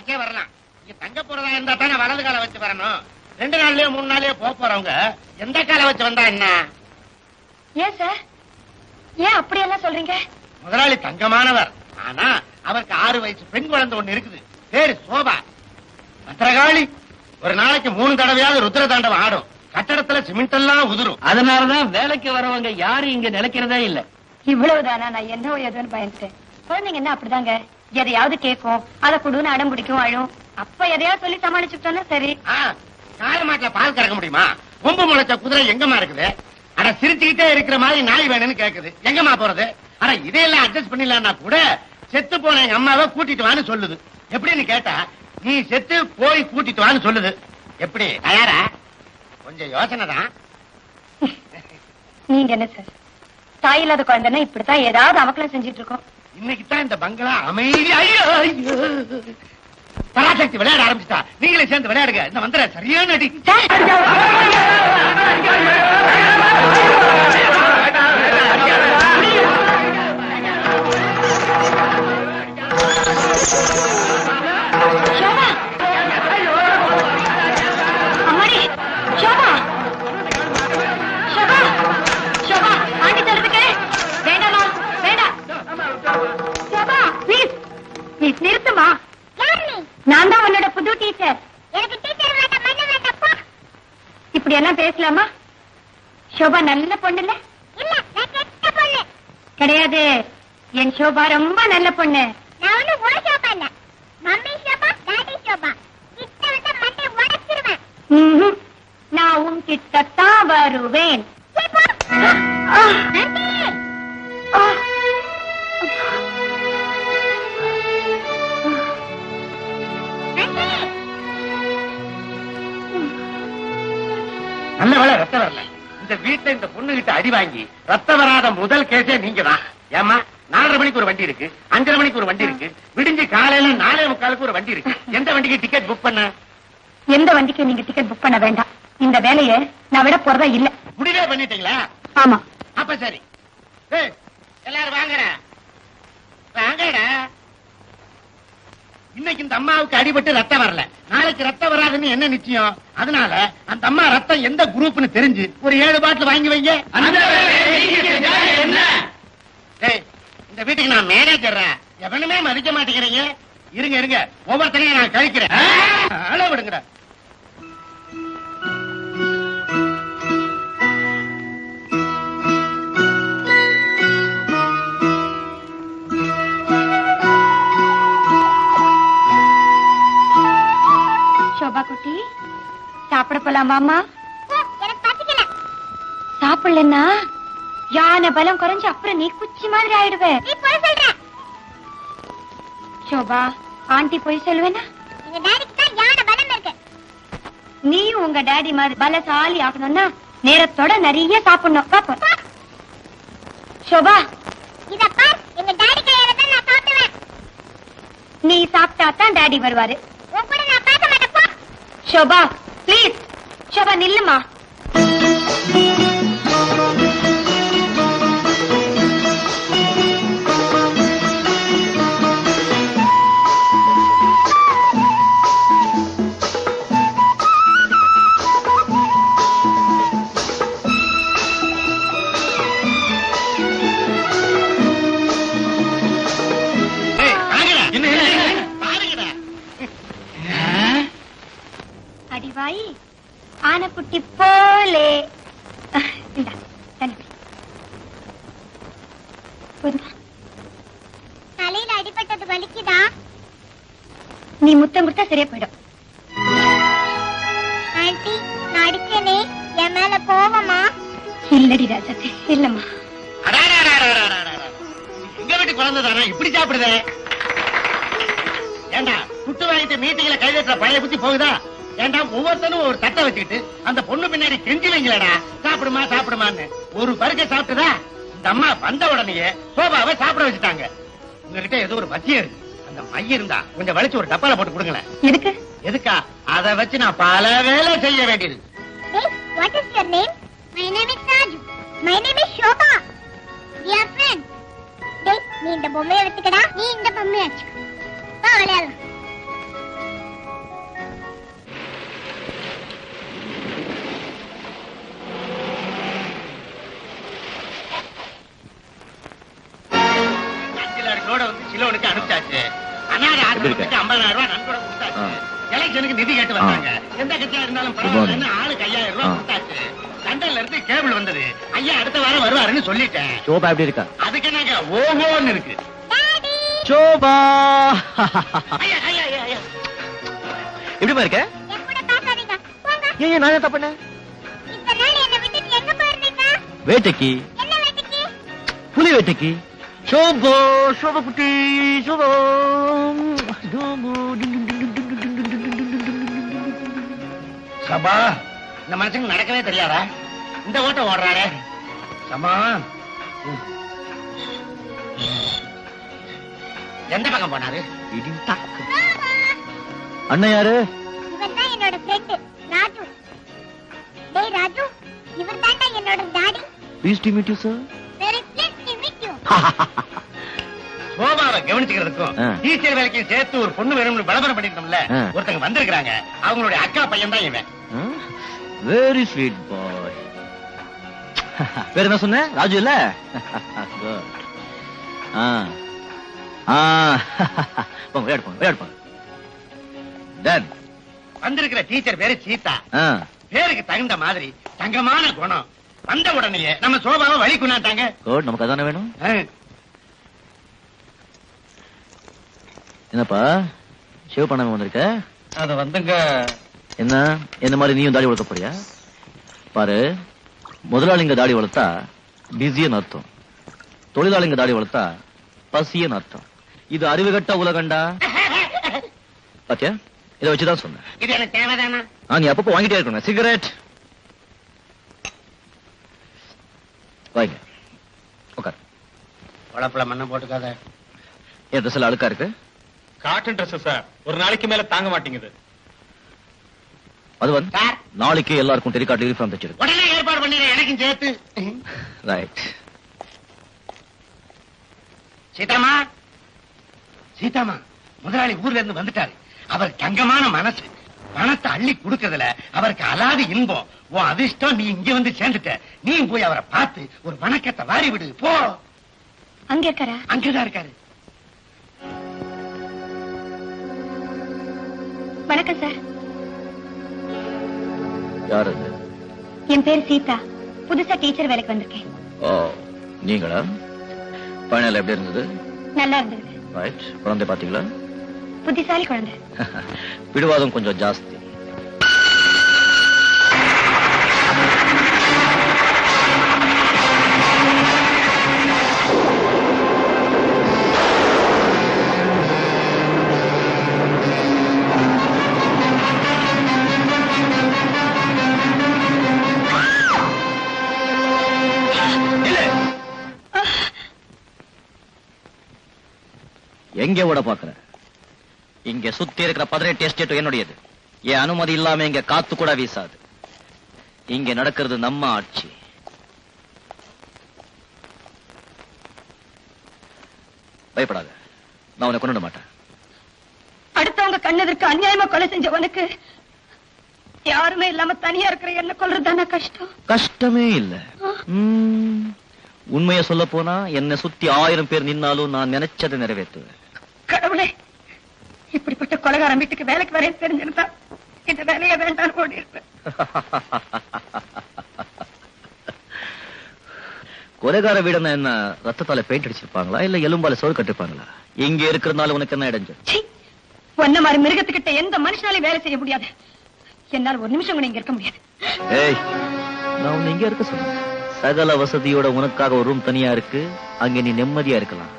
வச்சே வரலாம். இங்க தங்க போறதா இருந்தா தானே வலது காலை வச்சு வரணும். 2 நாள்லயோ 3 நாள்லயோ போறவங்க எந்த காலை வச்சு வந்தா என்ன? ஏன் சார், ஏன் அப்படியெல்லாம் சொல்றீங்க? முதலாளி தங்கமானவர். ஆனா அவருக்கு 6 வயசு பெண் குழந்தை ஒண்ணு இருக்குது. பேரு சோபா. பத்திரகாளி. ஒரு நாளைக்கு 3 தடவையாவது ருத்ர தாண்டவம் ஆடும். கட்டடத்துல சிமெண்ட் எல்லாம் உதிரும். அதனாலதான் வேலைக்கு வரவங்க யாரும் இங்க நிலைக்கிறதே இல்ல. இவ்வளவுதானா? நான் என்ன எதுன்னு பயந்துட்டேன். குழந்தைங்க என்ன அப்படிதாங்க, எதையாவது கேட்கும், அதை குடுன்னு அடம் பிடிக்கும், அழும். அப்ப எதையாவது சொல்லி சமாளிச்சுட்டோம்னா சரி. கால மாட்டுல பால் கறக்க முடியுமா? கொம்பு முளைச்ச குதிரை எங்கம்மா இருக்குது? ஆனா சிரிச்சுக்கிட்டே இருக்கிற மாதிரி நாய் வேணும்னு கேக்குது. எங்கம்மா போறது? ஆனா இதையெல்லாம் அட்ஜஸ்ட் பண்ணிடலாம்னா கூட செத்து போன எங்க அம்மாவை கூட்டிட்டு வான்னு சொல்லுது. எப்படின்னு கேட்டா நீ செத்து போய் கூட்டிட்டு வான்னு சொல்லுது. எப்படி தயாரா? கொஞ்சம் யோசனை தான். நீங்க என்ன சார், தாய் இல்லாத குழந்தைன்னா இப்படித்தான் ஏதாவது அமக்கலம் செஞ்சிட்டு இருக்கோம். இன்னைக்கு தான் இந்த பங்களா அமைதி. பராசக்தி விளையாட ஆரம்பிச்சுட்டா. நீங்களே சேர்ந்து விளையாடுங்க. இந்த வந்துற சரியான அடி. நிறுத்துமா? நான் தான் உன்னோட புது டீச்சர். எனக்கு டீச்சர் வேண்டாம், மண்ணு வேண்டாம். இப்படி எல்லாம் பேசலாமா? சோபா நல்ல பொண்ணு இல்ல? இல்ல, நான் கெட்ட பொண்ணு. கிடையாது, என் சோபா ரொம்ப நல்ல பொண்ணு. நான் ஒண்ணு உன சோபா இல்ல, மம்மி சோபா, டாடி சோபா. கிட்ட வந்து மண்ணை உடைச்சிருவேன். நான் உன் கிட்டத்தான் வருவேன். நல்ல வேலை ரத்தம் வரல. இந்த வீட்டுல இந்த பொண்ணு கிட்ட அடி வாங்கி ரத்தம் வராத முதல் கேஸே நீங்க தான். ஏமா 4:30 மணிக்கு ஒரு வண்டி இருக்கு, 5:30 மணிக்கு ஒரு வண்டி இருக்கு, விடிஞ்சு காலையில 4:45 ஒரு வண்டி இருக்கு. எந்த வண்டிக்கு டிக்கெட் புக் பண்ண? எந்த வண்டிக்கு நீங்க டிக்கெட் புக் பண்ண வேண்டாம். இந்த வேலையை நான் விட போறதா இல்ல. முடிவே பண்ணிட்டீங்களா? ஆமா. அப்ப சரி, எல்லாரும் வாங்கடா வாங்கடா. இன்னைக்கு இந்த அம்மாவுக்கு அடிபட்டு ரத்தம் வரல, நாளைக்கு ரத்தம் வராதுன்னு என்ன நிச்சயம்? அதனால அந்த அம்மா ரத்தம் எந்த குரூப்னு தெரிஞ்சு ஒரு 7 பாட்டில் வாங்கி வைங்க. இந்த வீட்டுக்கு நான் மேனேஜர். எவனுமே மதிக்க மாட்டேங்கிறீங்க. இருங்க இருங்க, ஒவ்வொருத்தரையும் நான் கழிக்கிறேன். அளவு விடுங்க. சோபா குட்டி, சாப்பிட போலாமாமா? சாப்பிடலன்னா யானை பலம் குறைஞ்சு அப்புறம் நீ குச்சி மாதிரி ஆயிடுவே. சோபா, ஆண்டி போய் சொல்லுவேனா? நீ உங்க டாடி மாதிரி பலசாலி ஆகணும்னா நேரத்தோட நிறைய சாப்பிடணும். பாப்போம். சோபா, நீ சாப்பிட்டா தான் டாடி வருவாரு. Sofa please. சோபா நில்லுமா. அடிவாயி ஆனைக்குட்டி போலே. தலையில அடிபட்டது வலிக்குதா? நீ முத்தம் கொடுத்தா சரியா போயிடும். ஆண்டி, நான் அடிச்சேனே, என் மேல கோவமா? இல்லடி ராஜாத்தி, இல்லம்மா. எங்க வீட்டு குழந்தை தானே இப்படி சாப்பிடுத? ஏண்டா குட்டு வாங்கிட்டு மீட்டிங்ல கைதட்டுற பழைய புத்தி போகுதா? ஏண்டா ஒவ்வொருத்தனும் ஒரு தட்டை வச்சுக்கிட்டு அந்த பொண்ணு பின்னாடி கெஞ்சி வைங்களடா, சாப்பிடுமா சாப்பிடுமான்னு. ஒரு பருக்க சாப்பிட்டுதா? இந்த அம்மா வந்த உடனேயே சோபாவை சாப்பிட வச்சுட்டாங்க. உங்ககிட்ட ஏதோ ஒரு மத்தியம் இருக்கு, அந்த மையம் இருந்தா கொஞ்சம் வலிச்சு ஒரு டப்பால போட்டு கொடுங்களேன். எதுக்கு? எதுக்கா? அதை வச்சு நான் பல வேலை செய்ய வேண்டியது. What is your name? My name is Raju. My name is Shobha. We are friends. நீ இந்த பொம்மையை வச்சுக்கடா, நீ இந்த பொம்மையை வச்சுக்க. வா விளையாடலாம். சிலோனுக்கு அனுப்பிச்சாச்சு. அனாதை ஆசிரமத்துக்கு 50,000 ரூபாய் நன்கொடை கொடுத்தாச்சு. எலெக்ஷனுக்கு நிதி கேட்டு வந்தாங்க. எந்த கட்சியா இருந்தாலும் பரவாயில்லைன்னு ஆளுக்கு 5,000 ரூபாய் கொடுத்தாச்சு. லண்டன்ல இருந்து கேபிள் வந்தது. ஐயா அடுத்த வாரம் வருவாருன்னு சொல்லிட்டேன். சோபா எப்படி இருக்கா? அதுக்கு என்னங்க ஓஹோன்னு இருக்கு. சோபா ஐயா ஐயா ஐயா ஐயா எப்படிமா இருக்க? என் கூட பேசாதீங்க போங்க. ஏன் நான் என்ன தப்புனேன்? இத்தனை நாள் என்னை விட்டுட்டு எங்க போயிருந்தீங்க? வேட்டைக்கு, என்ன வேட்டைக்கு? புலி வேட்டைக்கு. சோபா சோபா குட்டி சோபா. சபா இந்த மனுஷனுக்கு நடக்கவே தெரியாதா? இந்த ஓட்டம் ஓடுறாரே சமா. எந்த பக்கம் போனாரு? அண்ணன் யாரு? இவன் தான் என்னோட ஃப்ரெண்ட் ராஜு. டேய் ராஜு, இவர் தான்டா என்னோட daddy. Please to meet you sir. Very please to meet you. சோபாவை கவனிச்சுக்கிறதுக்கும் டீச்சர் வேலைக்கும் சேர்த்து ஒரு பொண்ணு வேணும்னு பலபரம் பண்ணிட்டோம்ல. ஒருத்தங்க வந்திருக்காங்க. அவங்களுடைய அக்கா பையன் தான் இவன். வெரி ஸ்வீட் பாய். வேற என்ன சொன்ன? ராஜு இல்ல? விளையாடுப்பாங்க. வந்திருக்கிற டீச்சர் பேரு சீதா. பேருக்கு தகுந்த மாதிரி தங்கமான குணம். வந்த உடனே நம்ம சோபாவை வழி கொண்டாட்டாங்க. நமக்கு அதானே வேணும். என்னப்பா ஷேவ் பண்ணாம வந்திருக்க? அது வந்துங்க. என்ன என்ன மாதிரி நீயும் தாடி வளர்க்க போறியா? பாரு, முதலாளிங்க தாடி வளர்த்தா பிஸின்னு அர்த்தம், தொழிலாளிங்க தாடி வளர்த்தா பசியன்னு அர்த்தம். இது அறிவுகட்ட உலகண்டா. பாத்தியா, இதை வச்சுதான் சொன்னேன். இது எனக்கு தேவைதானா? நீ அப்பப்போ வாங்கிட்டே இருக்கணும். சிகரெட் வாங்க, உட்கார். உழப்புல மண்ணை போட்டுக்காத. என் ட்ரெஸ் எல்லாம் அழுக்கா இருக்கு. காட்டன் ட்ரெஸ் சார், ஒரு நாளைக்கு மேல தாங்க மாட்டேங்குது. அது வந்து சார், நாளைக்கு எல்லாருக்கும் டெலிகார்ட் யூனிஃபார்ம் தச்சிருக்கு. உடனே ஏற்பாடு பண்ணிடுறேன், எனக்கும் சேர்த்து. ரைட். சீதாமா, சீதாமா, முதலாளி ஊர்ல இருந்து வந்துட்டாரு. அவர் தங்கமான மனசு, பணத்தை அள்ளி கொடுக்கறதுல அவருக்கு அலாது இன்பம். உன் அதிர்ஷ்டம், நீ இங்க வந்து சேர்ந்துட்ட. நீ போய் அவரை பார்த்து ஒரு வணக்கத்தை வாரி விடு. போ. அங்க இருக்காரா? அங்கதான் இருக்காரு. வணக்கம் சார். யாரு அது? என் பேர் சீதா. புதுசா டீச்சர் வேலைக்கு வந்திருக்கேன். ஓ, நீங்களா? பயணம் எப்படி இருந்தது? நல்லா இருந்தது. ரைட். குழந்தை பாத்தீங்களா? புத்திசாலி குழந்தை. பிடிவாதம் கொஞ்சம் ஜாஸ்தி. எங்க ஓட பாக்குற? இங்க சுத்தி இருக்கிற 18 எஸ்டேட் என்னுடையது. என் அனுமதி இல்லாம இங்க காத்து கூட வீசாது. இங்க நடக்கிறது நம்ம ஆட்சி. பயப்படாத, நான் உன்னை கொண்டு மாட்டேன். அடுத்தவங்க கண்ணதற்கு அநியாயமா கொலை செஞ்சவனுக்கு யாருமே இல்லாம தனியா இருக்கிற என்ன கொல்றதுதானே கஷ்டம். கஷ்டமே இல்ல. உண்மைய சொல்ல போனா என்ன சுத்தி 1000 பேர் நின்னாலும் நான் நினைச்சதை நிறைவேற்றுவேன். கடவுளே, இப்படிப்பட்ட கொலைகாரன் வீட்டுக்கு வேலைக்கு வரைய தெரிஞ்சிருந்தா இந்த வேலையை வேண்டாம் ஓடி இருப்பேன். கொலைகார வீடுன்னா என்ன, ரத்தத்தால பெயிண்ட் அடிச்சிருப்பாங்களா இல்ல எலும்பால சோறு கட்டிருப்பாங்களா? இங்க இருக்கிறதுனால உனக்கு என்ன இடைஞ்சு? ஒன்ன மாதிரி மிருகத்துக்கிட்ட எந்த மனுஷனாலையும் வேலை செய்ய முடியாது. என்னால ஒரு நிமிஷம் கூட இங்க இருக்க முடியாது. ஏய், நான் உன்னை இங்க இருக்க சொன்னேன். சகல வசதியோட உனக்காக ஒரு ரூம் தனியா இருக்கு. அங்க நீ நிம்மதியா இருக்கலாம்.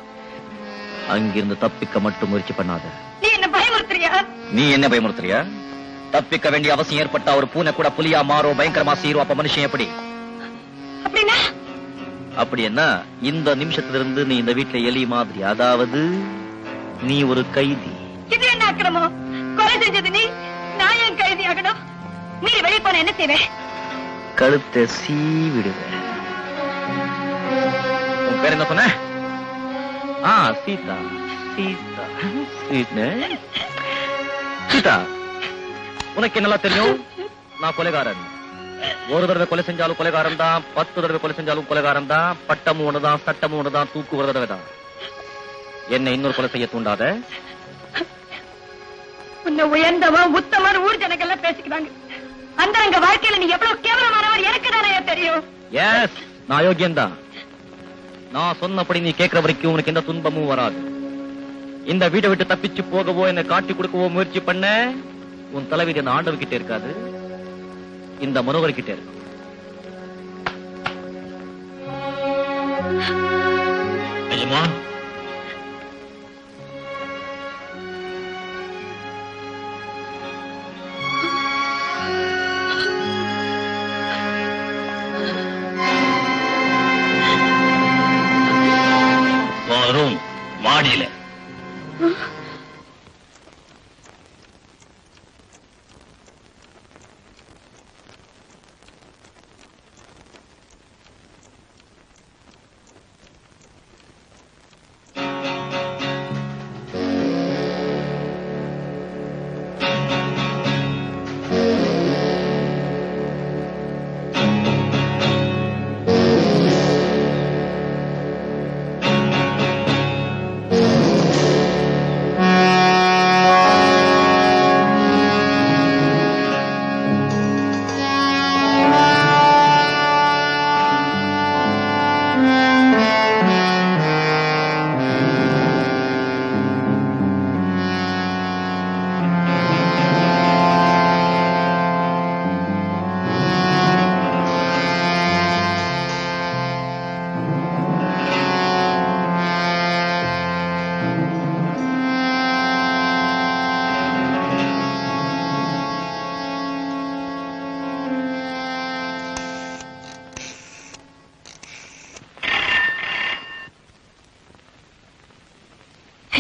அங்கிருந்து தப்பிக்க மட்டும் முயற்சி பண்ணாத. நீ என்ன பயமுறுத்துறியா? நீ என்ன பயமுறுத்துறியா? தப்பிக்க வேண்டிய அவசியம் ஏற்பட்டா ஒரு பூனை கூட புலியா மாறும், பயங்கரமா சீரும். அப்ப மனுஷன் எப்படி? அப்படின்னா அப்படி என்ன, இந்த நிமிஷத்திலிருந்து நீ இந்த வீட்டுல எலி மாதிரி. அதாவது நீ ஒரு கைதி. இது என்ன அக்கிரமம்? கொலை செஞ்சது நீ, நான் ஏன் கைதி ஆகணும்? நீ வெளியே போன என்ன செய்வேன்? கழுத்தை சீவிடுவேன். உன் பேர் என்ன சொன்ன? சீதா. சீதா, சீதா, உனக்கு என்னெல்லாம் தெரியும்? நான் கொலைகாரன். ஒரு தடவை கொலை செஞ்சாலும் கொலைகாரன் தான், 10 தடவை கொலை செஞ்சாலும் கொலைகாரன் தான். பட்டமும் ஒண்ணுதான், சட்டமும் ஒண்ணுதான், தூக்கு ஒரு தடவை தான். என்ன இன்னொரு கொலை செய்ய தூண்டாத. உன்னை உயர்ந்தவன் உத்தமன் ஊர் ஜனங்கள்லாம் பேசிக்கிறாங்க. அந்த அங்க வாழ்க்கையில நீ எவ்வளவு கேவலமானவர் எனக்கு தானே தெரியும். எஸ், நான் யோகியன்தான். நான் சொன்னபடி நீ கேட்கிற வரைக்கும் உனக்கு எந்த துன்பமும் வராது. இந்த வீட்டை விட்டு தப்பிச்சு போகவோ என்னை காட்டி கொடுக்கவோ முயற்சி பண்ண உன் தலைவிதி அந்த ஆண்டவர் கிட்டே இருக்காது, இந்த மனோகர் கிட்டே இருக்கு. ஐயமா, ரூம் மாடியில.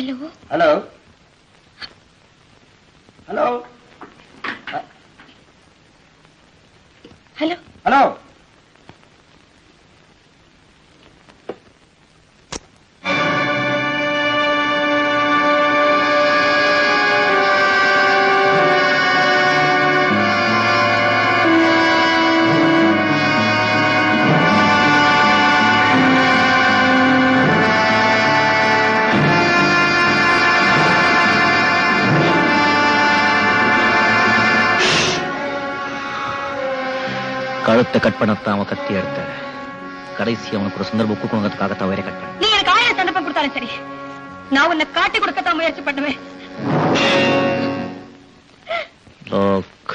Hello hello hello hello hello. கழுத்தை கட் பண்ணத்தான் அவன் கத்தி எடுத்த. கடைசி அவனுக்கு ஒரு சந்தர்ப்பம் கொடுக்கணுங்கிறதுக்காகத்தான் வேற கட் பண்ண. நீ எனக்கு 1000 சந்தர்ப்பம் கொடுத்தாலும் சரி, நான் உன்னை காட்டி கொடுக்கத்தான் முயற்சி பண்ணுவேன். லோக்,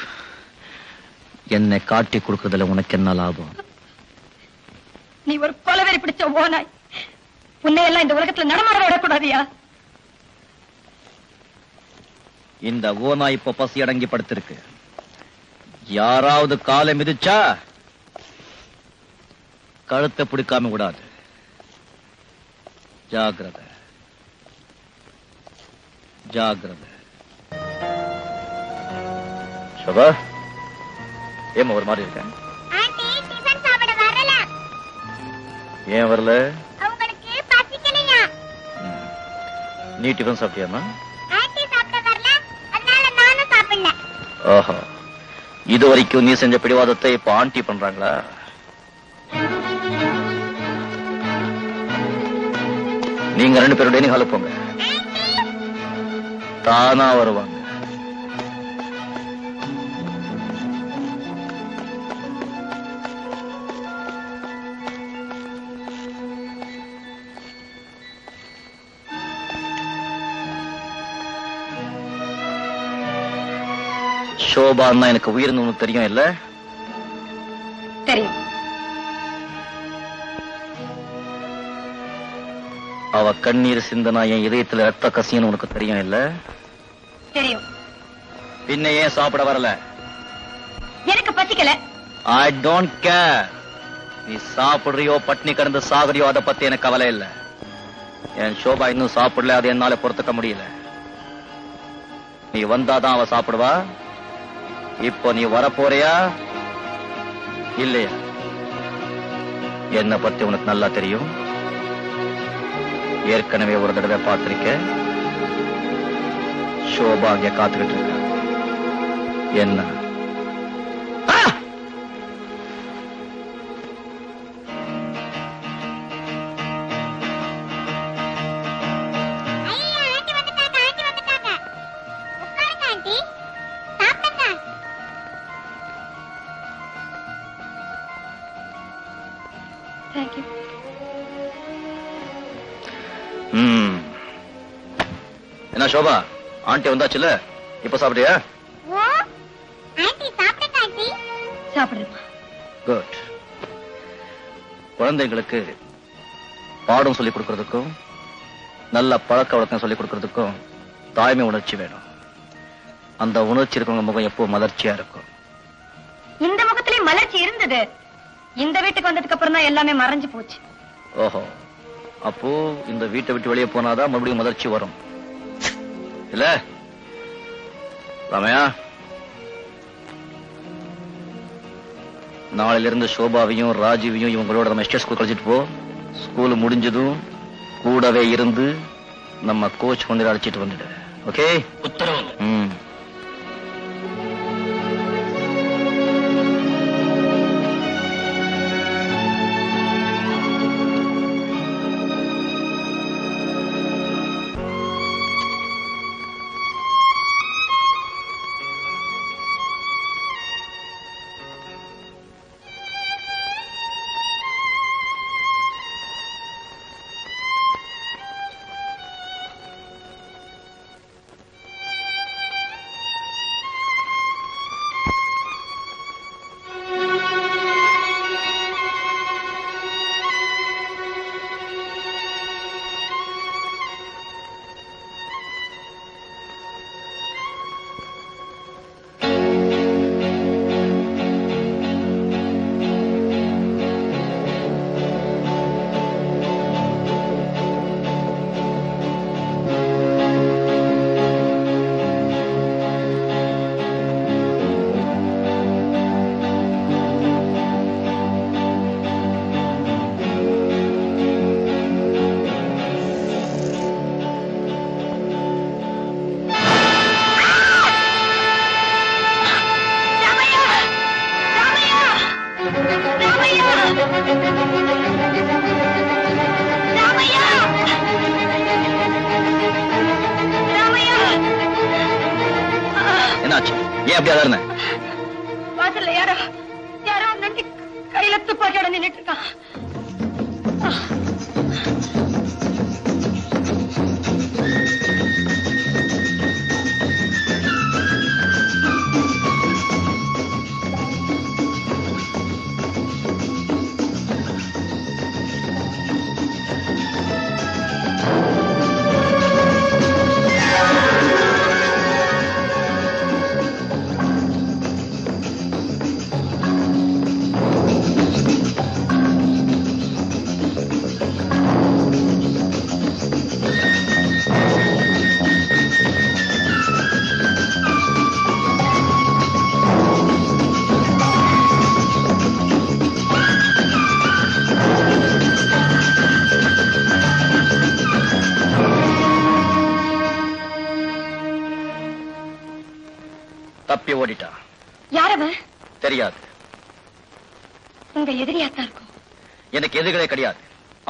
என்னை காட்டி கொடுக்கறதுல உனக்கு என்ன லாபம்? நீ ஒரு கொலவெறி பிடிச்ச ஓனாய். உன்னை எல்லாம் இந்த உலகத்துல நடமாட விடக்கூடாதியா? இந்த ஓனாய் இப்ப பசி அடங்கி படுத்திருக்கு. யாராவது காலை மிதிச்சா கழுத்தை பிடிக்காம விடாது. ஜாகிரதை, ஜாகிரதை. சோபா, ஏமா ஒரு மாதிரி இருக்கேன்? ஆண்டி டிபன் சாப்பிட வரல. ஏன் வரல? அவங்களுக்கு பசிக்கலையா? நீ டிஃபன் சாப்பிட்டியாமா? ஆண்டி சாப்பிட வரல, அதனால நானும் சாப்பிடல. ஓஹோ, இது வரைக்கும் நீ செஞ்ச பிடிவாதத்தை இப்ப ஆண்டி பண்றாங்களா? நீங்க 2 பேரும் டைனிங் ஹாலுக்கு போங்க, தானா வருவாங்க. சோபான்னா எனக்கு உயிர்னு ஒண்ணு தெரியும் இல்ல? தெரியும். அவ கண்ணீர் சிந்தனா என் இதயத்துல ரத்த கசியன்னு உனக்கு தெரியும் இல்ல? தெரியும். பின்ன ஏன் சாப்பிட வரல? எனக்கு பசிக்கல. I don't care. நீ சாப்பிடுறியோ பட்னி கடந்து சாகுறியோ அதை பத்தி எனக்கு கவலை இல்ல. என் சோபா இன்னும் சாப்பிடல, அது என்னால பொறுத்துக்க முடியல. நீ வந்தாதான் அவ சாப்பிடுவா. இப்போ நீ வரப்போறியா இல்லையா? என்ன பத்தி உனக்கு நல்லா தெரியும். ஏற்கனவே ஒரு தடவை பார்த்திருக்க. சோபா அங்க காத்துக்கிட்டு இருக்க. என்ன தேங்க்யூ. என்ன சோபா, ஆண்டி வந்தாச்சுல்ல, இப்ப சாப்பிட்டியா? ஓ ஆண்டி சாப்பிட்டா ஆண்டி. சாப்பிடுறேம்மா. குட். குழந்தைங்களுக்கு பாடம் சொல்லிக் கொடுக்கறதுக்கும் நல்ல பழக்க வழக்கம் சொல்லிக் கொடுக்கறதுக்கும் தாய்மை உணர்ச்சி வேணும். அந்த உணர்ச்சி இருக்கவங்க முகம் எப்போ மலர்ச்சியா இருக்கும். இந்த முகத்திலே மலர்ச்சி இருந்தது. இந்த வீட்டுக்கு வந்ததுக்கு அப்புறம் தான் எல்லாமே மறைஞ்சு போச்சு. ஓஹோ, அப்போ இந்த வீட்டை விட்டு வெளியே போனாதான் மறுபடியும் மலர்ச்சி வரும் இல்ல ராமையா? நாளையில இருந்து சோபாவையும் ராஜீவையும் இவங்களோட நம்ம எஸ்டேட் ஸ்கூல் கழிச்சிட்டு போ. ஸ்கூல் முடிஞ்சதும் கூடவே இருந்து நம்ம கோச் கொண்டு அழைச்சிட்டு வந்துடு. ஓகே? உத்தரவு. என்னாச்சு? ஏன் அப்படி அதாருன? வாசல்ல யாரோ நன்றி கையில துப்பாக்கியோட நின்னுட்டு இருக்கான். தப்பி ஓடிட்டா. யாரவன்? தெரியாது. உங்க எதிரியாத்தான் இருக்கும். எனக்கு எதிரிகளே கிடையாது.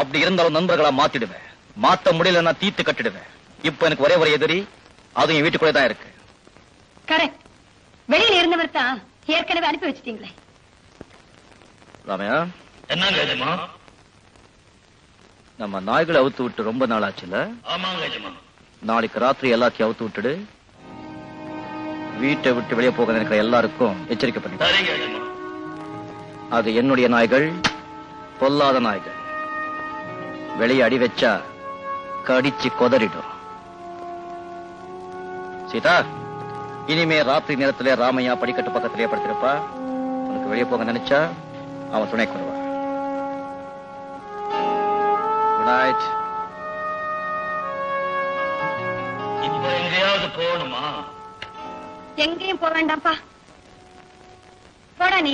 அப்படி இருந்தாலும் நண்பர்களா மாத்திடுவேன். மாத்த முடியலன்னா தீத்து கட்டிடுவேன். இப்ப எனக்கு ஒரே ஒரு எதிரி, அதுவும் என் வீட்டுக்குள்ளே தான் இருக்கு. கரெக்ட். வெளியில இருந்தவர் தான் ஏற்கனவே அனுப்பி வச்சிட்டீங்களே. ராமையா, என்னங்க? நம்ம நாய்களை அவுத்து விட்டு ரொம்ப நாள் ஆச்சுல்ல? ஆமாங்க. நாளைக்கு ராத்திரி எல்லாத்தையும் அவுத்து விட்டுடு. வீட்டை விட்டு வெளியே போக நினைக்கிற எல்லாருக்கும் எச்சரிக்கை பண்ணி. அது என்னுடைய நாய்கள், பொல்லாத நாய்கள். வெளியே அடி வச்சா கடிச்சு கொதறிடும். சீதா, இனிமே ராத்திரி நேரத்திலே ராமையா படிக்கட்டு பக்கத்திலே படுத்திருப்பா. உனக்கு வெளியே போக நினைச்சா அவன் துணை கொள்வான். Good night. இப்ப எங்கேயாவது போகணுமா? எங்கேயும் போக வேண்டாம்ப்பா. போடா நீ.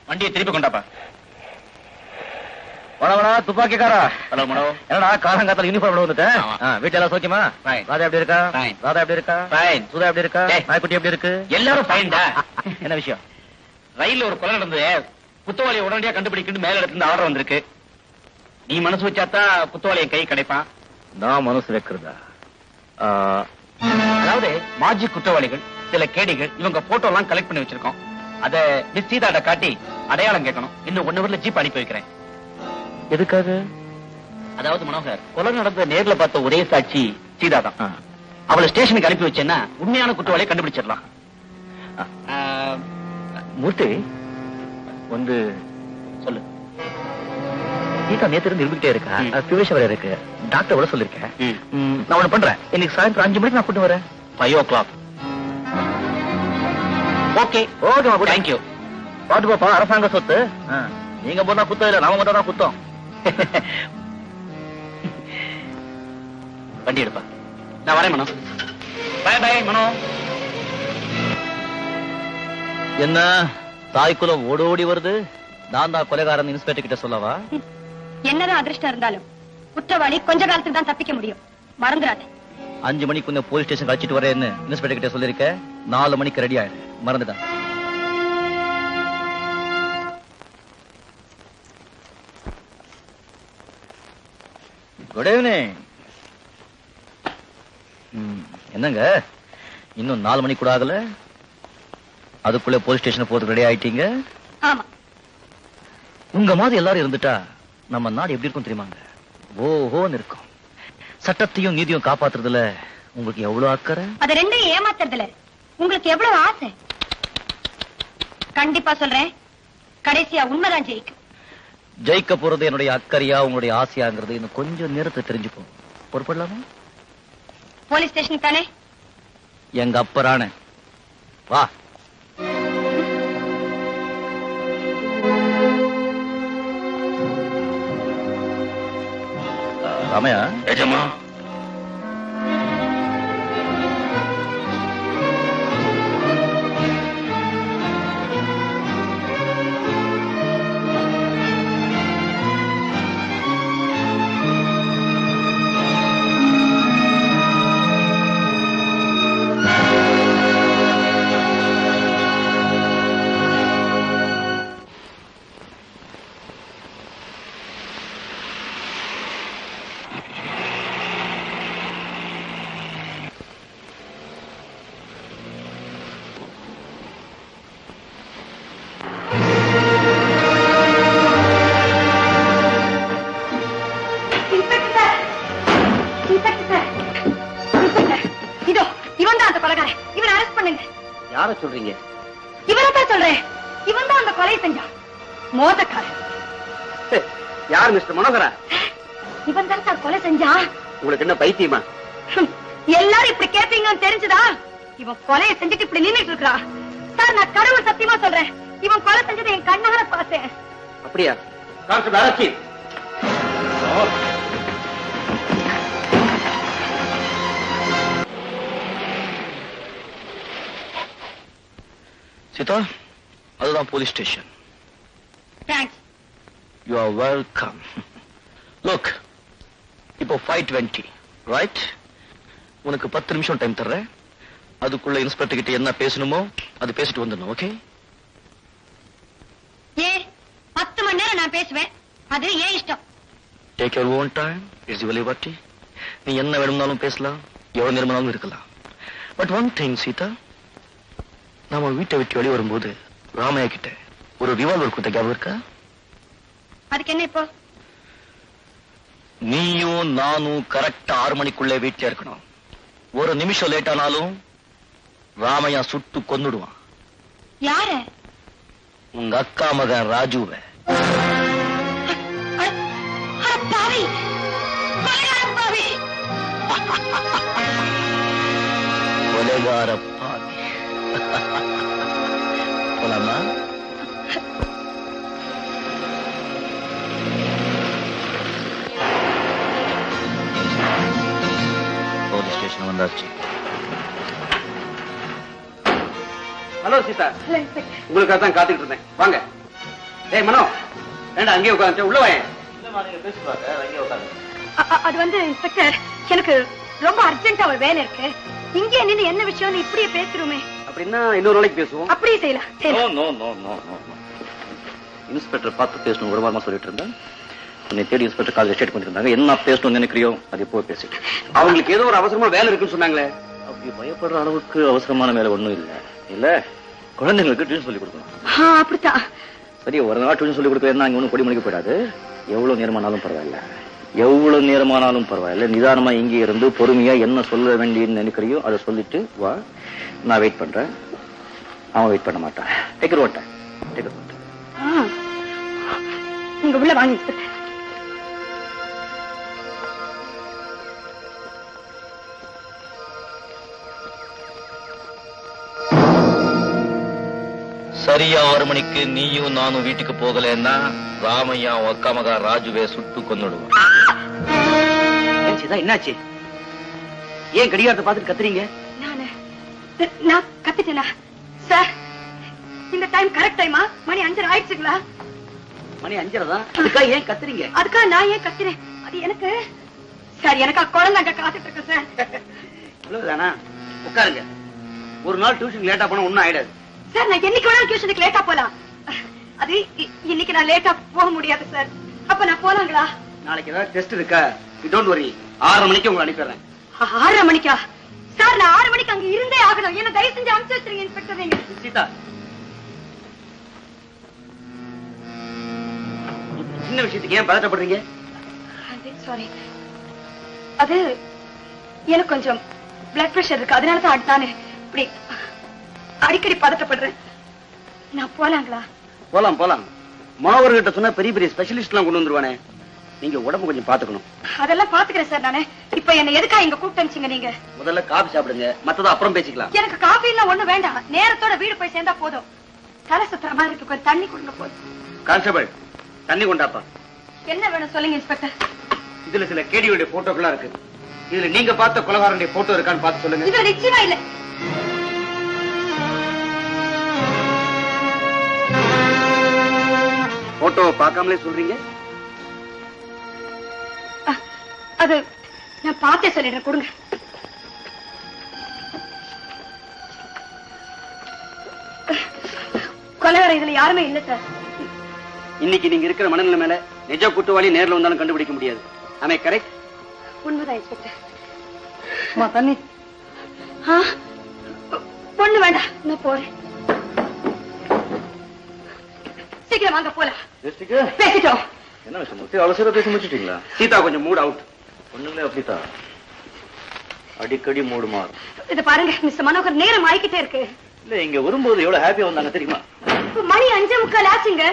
வண்டியை திருப்பி கொண்டாப்பா. வணவனா துப்பாக்கிக்காரா. ஹலோ மனோ. என்னடா காலங்காத்தால யூனிஃபார்ம் வந்துட்டேன். வீட்டுல எல்லாம் சோக்கியமா? ராதா எப்படி இருக்கா? ராதா எப்படி இருக்கா? சுதா எப்படி இருக்கா? நாய்க்குட்டி எப்படி இருக்கு? எல்லாரும் ஃபைன் தான். என்ன விஷயம்? ரயில்ல ஒரு கொலை நடந்தது. குத்தவாளியை உடனடியா கண்டுபிடிக்கணும் மேல இடத்துல ஆர்டர் வந்திருக்கு. நீ மனசு வச்சாத்தான் குத்தவாளியை கை கிடைப்பான். நான் மனசு வைக்கிறதா? அதாவது மாஜி குற்றவாளிகள் சில கேடிகள் இவங்க போட்டோ எல்லாம் கலெக்ட் பண்ணி வச்சிருக்கோம். அத மிஸ் சீதாட்ட காட்டி அடையாளம் கேட்கணும். இன்னும் 1 ஹவர்ல ஜீப் அனுப்பி வைக்கிறேன். எதுக்காக? அதாவது மனோகர், கொலை நடந்த நேர்ல பார்த்த ஒரே சாட்சி சீதா தான். அவளை ஸ்டேஷனுக்கு அனுப்பி வச்சேன்னா உண்மையான குற்றவாளியை கண்டுபிடிச்சிடலாம். மூர்த்தி வந்து சொல்லு. சீதா நேத்து இருந்து இருந்துகிட்டே இருக்கா, பியூஷ் இருக்கு, டாக்டர் விட சொல்லிருக்கேன். நான் ஒண்ணு பண்றேன், இன்னைக்கு சாயந்தரம் 5 மணிக்கு நான் கூட்டு வரேன். 5 o'clock. Okay okay, thank you. பாட்டு பாப்பா, அரசாங்க சொத்து. நீங்க போனா குத்தம் இல்ல, நாம மட்டும் தான் குத்தம். வண்டி எடுப்பா. நான் வரேன் மனோ. பை பை மனோ. என்ன தாய்க்குலம் ஓடோடி வருது? நான் தான் கொலைகாரன் இன்ஸ்பெக்டர் கிட்ட சொல்லவா? என்னதான் அதிர்ஷ்டம் இருந்தாலும் குற்றவாளி கொஞ்ச காலத்துக்கு தான் தப்பிக்க முடியும், மறந்துடாது. 5 மணிக்கு போலீஸ் ஸ்டேஷன் கழிச்சிட்டு வரேன்னு இன்ஸ்பெக்டர் கிட்ட சொல்லிருக்க. 4 மணிக்கு ரெடி ஆயிடு, மறந்துடா. Good evening. என்னங்க இன்னும் 4 மணி கூட ஆகல, அதுக்குள்ள போலீஸ் ஸ்டேஷன் போறதுக்கு ரெடி ஆயிட்டீங்க? ஆமா. உங்க மாதிரி எல்லாரும் இருந்துட்டா நம்ம நாடு எப்படி இருக்கும் தெரியுமாங்க? ஓஹோன்னு இருக்கும். சட்டத்தையும் நீதியும் காப்பாத்துறதுல உங்களுக்கு எவ்வளவு அக்கறை? அது ரெண்டையும் ஏமாத்துறதுல உங்களுக்கு எவ்வளவு ஆசை? கண்டிப்பா சொல்றேன், கடைசியா உண்மைதான் ஜெயிக்கும். ஜெயிக்க போறது என்னுடைய அக்கறையா உங்களுடைய ஆசையாங்கிறது இன்னும் கொஞ்சம் நேரத்தை தெரிஞ்சுப்போம். பொறுப்படலாமா? போலீஸ் ஸ்டேஷனுக்கு தானே? எங்க அப்பரான வா. ராமையா, எஜமா யார சொல்றீங்க? இவரைத்தான் சொல்றேன். இவன் தான் அந்த கொலை செஞ்சான், மோசக்காரன். யார் மிஸ்டர் மனோகரா? இவன் தான் சார் கொலை செஞ்சான். உங்களுக்கு என்ன பைத்தியமா? எல்லாரும் இப்படி கேட்பீங்கன்னு தெரிஞ்சுதா இவன் கொலையை செஞ்சுட்டு இப்படி நின்னுட்டு இருக்கா. சார் நான் கடவுள் சத்தியமா சொல்றேன், இவன் கொலை செஞ்சதை என் கண்ணால பார்த்தேன். அப்படியா? கான்ஸ்டபிள் அலட்சி. சீதா, அதுதான் police station. Thanks. You are welcome. Look, இப்போ 5:20 ரைட்? உனக்கு 10 நிமிஷம் டைம் தர்றேன். அதுக்குள்ள இன்ஸ்பெக்டர் கிட்ட என்ன பேசணுமோ அது பேசிட்டு வந்துடணும். ஓகே? ஏன் 10 மணி நேரம் நான் பேசுவேன், அது ஏன் இஷ்டம். Take your own time, it's your liberty. நீ என்ன வேணும்னாலும் பேசலாம், எவ்வளவு நேரமானாலும் இருக்கலாம். பட் ஒன் திங் சீதா, நாம வீட்டை விட்டு வெளியே வரும்போது ராமையா கிட்ட ஒரு ரிவால்வர் கொடுத்த ஞாபகம் இருக்கா? அதுக்கு என்ன இப்போ? நீயும் நானும் கரெக்டா 6 மணிக்குள்ளே வீட்டுல இருக்கணும். ஒரு நிமிஷம் லேட் ஆனாலும் ராமையா சுட்டு கொன்னுடுவான். யார? உங்க அக்கா மகன் ராஜுவை. கொலைகார பாவி. போலாமா? போலீஸ் ஸ்டேஷன் வந்தாச்சு. ஹலோ சீதா, உங்களுக்காக தான் காத்துட்டு இருந்தேன். வாங்க. ஏய் மனோ, வேண்டாம் அங்கேயே உட்காந்து உள்ள வாங்க. அது வந்து இன்ஸ்பெக்டர், எனக்கு ரொம்ப அர்ஜென்ட்டா ஒரு வேலை இருக்கு. இங்கே நின்று என்ன விஷயம் இப்படியே பேசுறோமே. அப்படின்னா இன்னொரு நாளைக்கு பேசுவோம். அப்படியே செய்யலாம். இன்ஸ்பெக்டர் பார்த்து பேசணும் ஒரு வாரமா சொல்லிட்டு இருந்தேன். உன்னை தேடி இன்ஸ்பெக்டர் காலேஜ் ஸ்டேட் பண்ணிருந்தாங்க. என்ன பேசணும்னு நினைக்கிறியோ அது இப்போ பேசிட்டு. அவங்களுக்கு ஏதோ ஒரு அவசரமா வேலை இருக்குன்னு சொன்னாங்களே, அப்படி பயப்படுற அளவுக்கு அவசரமான வேலை ஒண்ணும் இல்ல இல்ல குழந்தைங்களுக்கு டியூஷன் சொல்லி கொடுக்கணும். அப்படித்தான். சரி, ஒரு நாள் டியூஷன் சொல்லி கொடுக்கறதுனா அங்க ஒன்றும் கொடி மணிக்க போயிடாது. எவ்வளவு நேரமானாலும் பரவாயில்ல, எவ்வளவு நேரமானாலும் பரவாயில்ல. நிதானமா இங்கே இருந்து பொறுமையா என்ன சொல்ல வேண்டியன்னு நினைக்கிறியோ அதை சொல்லிட்டு வா. நான் வெயிட் பண்றேன். அவன் வெயிட் பண்ண மாட்டான். டேக் இட் வாட் நீங்க உள்ள வாங்கி சரியா 6 மணிக்கு நீயும் நானும் வீட்டுக்கு போகலன்னா ராமையா அக்கா மகா ராஜுவே சுட்டு கொன்னுடுவான். என்னாச்சு? ஏன் கடிகாரத்தை பார்த்துட்டு கத்துறீங்க? நான் கத்துட்டேனா சார்? இந்த டைம் கரெக்ட் டைமா? மணி 5 ஆயிடுச்சுங்களா? மணி 5 தான். அதுக்காக ஏன் கத்துறீங்க? அதுக்காக நான் ஏன் கத்துறேன்? அது எனக்கு சார், எனக்கு குழந்தை அங்க காத்துட்டு இருக்கு சார். இவ்வளவுதானா? உட்காருங்க. ஒரு நாள் டியூஷன் லேட்டா போனா ஒண்ணும் ஆயிடாது. சார், நான் என்னைக்கு வேணாலும் டியூஷனுக்கு லேட்டா போலாம். அது இன்னைக்கு நான் லேட்டா போக முடியாது சார். அப்ப நான் போலாங்களா? நாளைக்கு ஏதாவது டெஸ்ட் இருக்கா? Don't worry. 6 மணிக்கு உங்களை அனுப்பிடுறேன். 6 மணிக்கா? சார், நான் 6 மணிக்கு அங்க இருந்தே ஆகணும். என்ன தயவு செஞ்சு அனுப்பிச்சு வச்சிருங்க இன்ஸ்பெக்டர். நீங்க சீதா, சின்ன விஷயத்துக்கு ஏன் பதட்டப்படுறீங்க? சாரி, அது எனக்கு கொஞ்சம் பிளட் பிரஷர் இருக்கு. அதனாலதான் அடுத்தானே இப்படி அடிக்கடி பதட்டப்படுறேன். நான் போலாங்களா? போலாம் போலாம். மாவர்கிட்ட சொன்னா பெரிய பெரிய ஸ்பெஷலிஸ்ட் எல்லாம் கொண்டு வந்துருவானே. நீங்க உடம்பு கொஞ்சம் பாத்துக்கணும். அதெல்லாம் பாத்துக்கிறேன் சார். நானே இப்ப என்ன எதுக்கா இங்க கூப்பிட்டு அனுப்பிச்சீங்க நீங்க? முதல்ல காபி சாப்பிடுங்க, மத்தத அப்புறம் பேசிக்கலாம். எனக்கு காபி எல்லாம் ஒண்ணு வேண்டாம். நேரத்தோட வீடு போய் சேர்ந்தா போதும். தலை சுத்துற மாதிரி இருக்கு. கொஞ்சம் தண்ணி கொடுங்க போதும். கான்ஸ்டபிள், தண்ணி கொண்டாப்பா. என்ன வேணும் சொல்லுங்க இன்ஸ்பெக்டர். இதுல சில கேடியோட போட்டோக்கெல்லாம் இருக்கு. இதுல நீங்க பார்த்த கொலைகாரனுடைய போட்டோ இருக்கான்னு பார்த்து சொல்லுங்க. இது நிச்சயமா இல்ல. போட்டோவை பார்க்காமலே சொல்றீங்க? அது நான் பார்த்தே சொல்லிடுறேன். கொடுங்க. கொலைகாரம் இதுல யாருமே இல்ல சார். இன்னைக்கு நீங்க இருக்கிற மனநிலை மேல நிஜ குற்றவாளி நேர்ல வந்தாலும் கண்டுபிடிக்க முடியாது. ஆமே கரெக்ட்? உண்மைதான் இன்ஸ்பெக்டர். தண்ணி பொண்ணு வேண்டாம், நான் போறேன். சீக்கிரம் வாங்க போலாம். பேசிட்டோம். என்ன விஷயம்? அவசர பேசி முடிச்சிட்டீங்களா? சீதா கொஞ்சம் மூட் அவுட். ஒண்ணுங்களே அப்படித்தான், அடிக்கடி மூடு மாறும். இது பாருங்க மிஸ்டர் மனோகர், நேரம் ஆயிக்கிட்டே இருக்கு. இல்ல, இங்க வரும்போது எவ்வளவு ஹாப்பியா வந்தாங்க தெரியுமா? மணி 5:45 ஆச்சுங்க.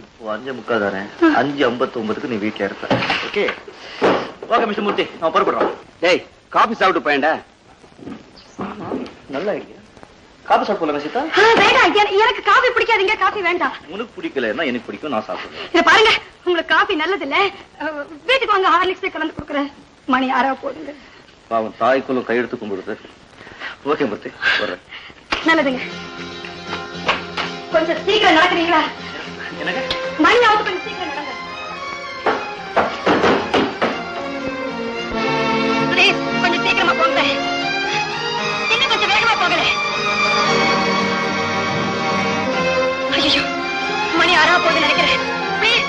இப்போ 5:45 தானே. 5:59 நீ வீட்டுல இருப்ப. ஓகே ஓகே மிஸ்டர் மூர்த்தி, நான் புறப்படுறோம். டேய், காபி சாப்பிட்டு போயேன்டா. நல்ல ஐடியா. காபி சாப்பிட்டு போல சீதா? வேண்டாம், எனக்கு காபி பிடிக்காதுங்க. காபி வேண்டாம். உனக்கு பிடிக்கலன்னா எனக்கு பிடிக்கும், நான் சாப்பிடுறேன். இத பாருங்க, உங்களுக்கு காபி நல்லது இல்ல. வீட்டுக்கு வாங்க, ஹார்லிக்ஸ் கலந்து கொடுக்குறேன். மணி 6 போடுங்க. பாவம் தாய்க்குள்ள கையெடுத்து கும்பிடுது. ஓகே மூர்த்தி, வர்றேன். நல்லதுங்க. கொஞ்சம் சீக்கிரம் நடக்கிறீங்களா? எனக்கு மணி ஆகுது, கொஞ்சம் சீக்கிரம் நடங்க. ப்ளீஸ் கொஞ்சம் சீக்கிரமா போங்க. இன்னும் கொஞ்சம் வேகமா போகல. ஐயோ, மணி 6 போகுது நினைக்கிறேன். ப்ளீஸ்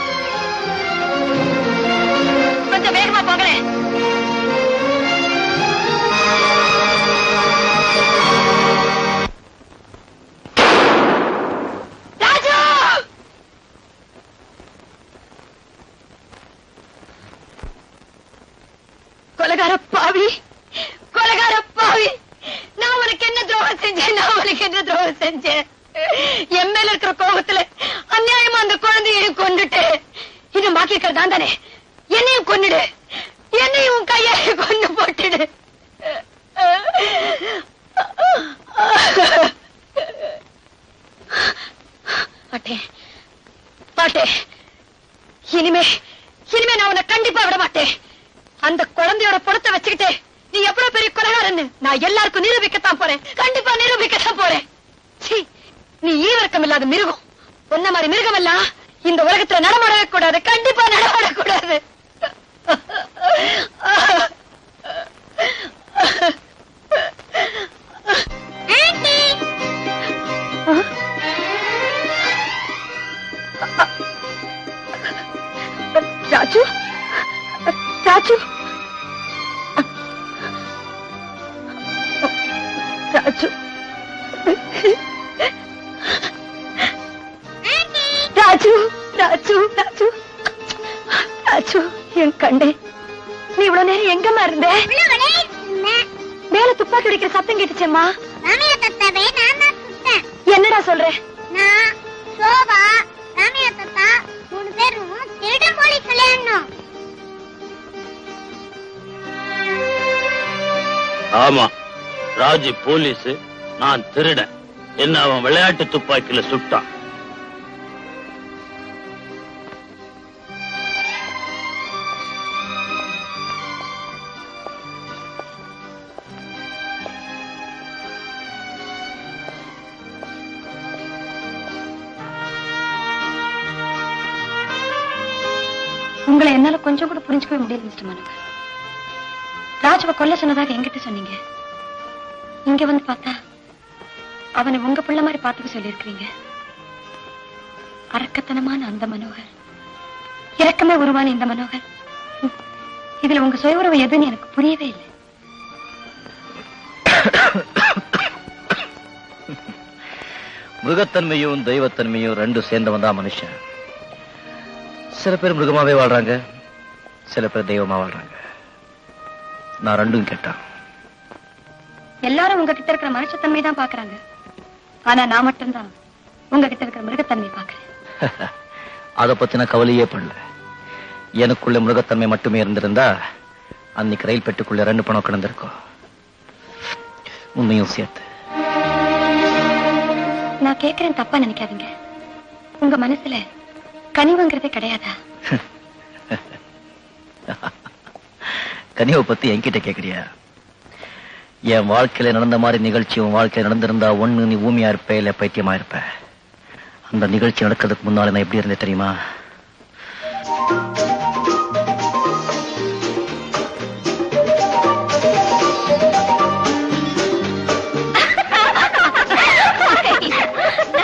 கொஞ்சம் வேகமா போகல. கொலைகார பாவி, கொலைகார பாவி, நான் உனக்கு என்ன துரோகம் செஞ்சேன்? நான் உனக்கு என்ன துரோகம் செஞ்சேன்? என் மேல இருக்கிற கோபத்துல அநியாயமா அந்த குழந்தையையும் கொண்டுட்டு இன்னும் பாக்கி இருக்கிறது நான் தானே. என்னையும் கொன்னுடு, என்னையும் உன் கையால கொண்டு போட்டுடு. மாட்டேன். இனிமே நான் உன்னை கண்டிப்பா விட மாட்டேன். அந்த குழந்தையோட படத்தை வச்சுக்கிட்டு நீ எவ்வளவு பெரிய கொலைகாரன்னு நான் எல்லாருக்கும் நிரூபிக்கத்தான் போறேன். கண்டிப்பா நிரூபிக்கத்தான் போறேன். நீ ஈவரக்கம் இல்லாத மிருகம். ஒன்ன மாதிரி மிருகம் எல்லாம் இந்த உலகத்துல நடமாடவே கூடாது. கண்டிப்பா நடமாடக்கூடாது. ராஜு, ராஜு, ராஜு ராஜு ராஜு ராஜு என் கண்டே, நீ இவ்வளவு நேரம் எங்கம்மா இருந்த? மேல துப்பாக்கி வெடிக்கிற சத்தம் கேட்டுச்சேம்மா. என்னடா சொல்ற? நான் சோபா ராமியா தாத்தா 3 பேரும் திருடன் போலீஸ் விளையாடணும். ஆமா, ராஜி போலீஸ், நான் திருடன். என்ன அவன் விளையாட்டு துப்பாக்கியில சுட்டான். உங்களை என்னால கொஞ்சம் கூட புரிஞ்சுக்கவே முடியல மிஸ்டர் மனோகர். ராஜுவை கொல்ல சொன்னதாக என்கிட்ட சொன்னீங்க. இங்க வந்து பார்த்தா அவனை உங்க பிள்ளை மாதிரி பார்த்துக்க சொல்லியிருக்கிறீங்க. அரக்கத்தனமான அந்த மனோகர், இரக்கமே உருவான இந்த மனோகர், இதுல உங்க சுய உறவு எதுன்னு எனக்கு புரியவே இல்லை. மிருகத்தன்மையும் தெய்வத்தன்மையும் ரெண்டும் சேர்ந்தவன் தான் மனுஷன். சில பேர் மிருகமாவே வாழ்றாங்க, சில பேர் தெய்வமா வாழ்றாங்க. நான் ரெண்டும் கேட்டான். எல்லாரும் உங்ககிட்ட இருக்கிற மனுஷத்தன்மை தான் பாக்குறாங்க. ஆனா நான் மட்டும்தான் உங்ககிட்ட இருக்கிற மிருகத்தன்மை பாக்குறேன். அத பத்தி நான் கவலையே பண்ணல. எனக்குள்ள மிருகத்தன்மை மட்டுமே இருந்திருந்தா அன்னைக்கு ரயில் பெட்டுக்குள்ள 2 பணம் கிடந்திருக்கும். உண்மையும் சேர்த்து. நான் கேட்கிறேன், தப்பா நினைக்காதீங்க. உங்க மனசுல கனிவுங்கிறதே கிடையாதா? கனிவை பத்தி என்கிட்ட கேக்குறியா? என் வாழ்க்கையில நடந்த மாதிரி நிகழ்ச்சி உன் வாழ்க்கையில நடந்திருந்தா ஒண்ணு நீ ஊமையா இருப்ப, இல்ல பைத்தியமா இருப்ப. அந்த நிகழ்ச்சி நடக்கிறதுக்கு முன்னால நான் எப்படி இருந்தேன் தெரியுமா?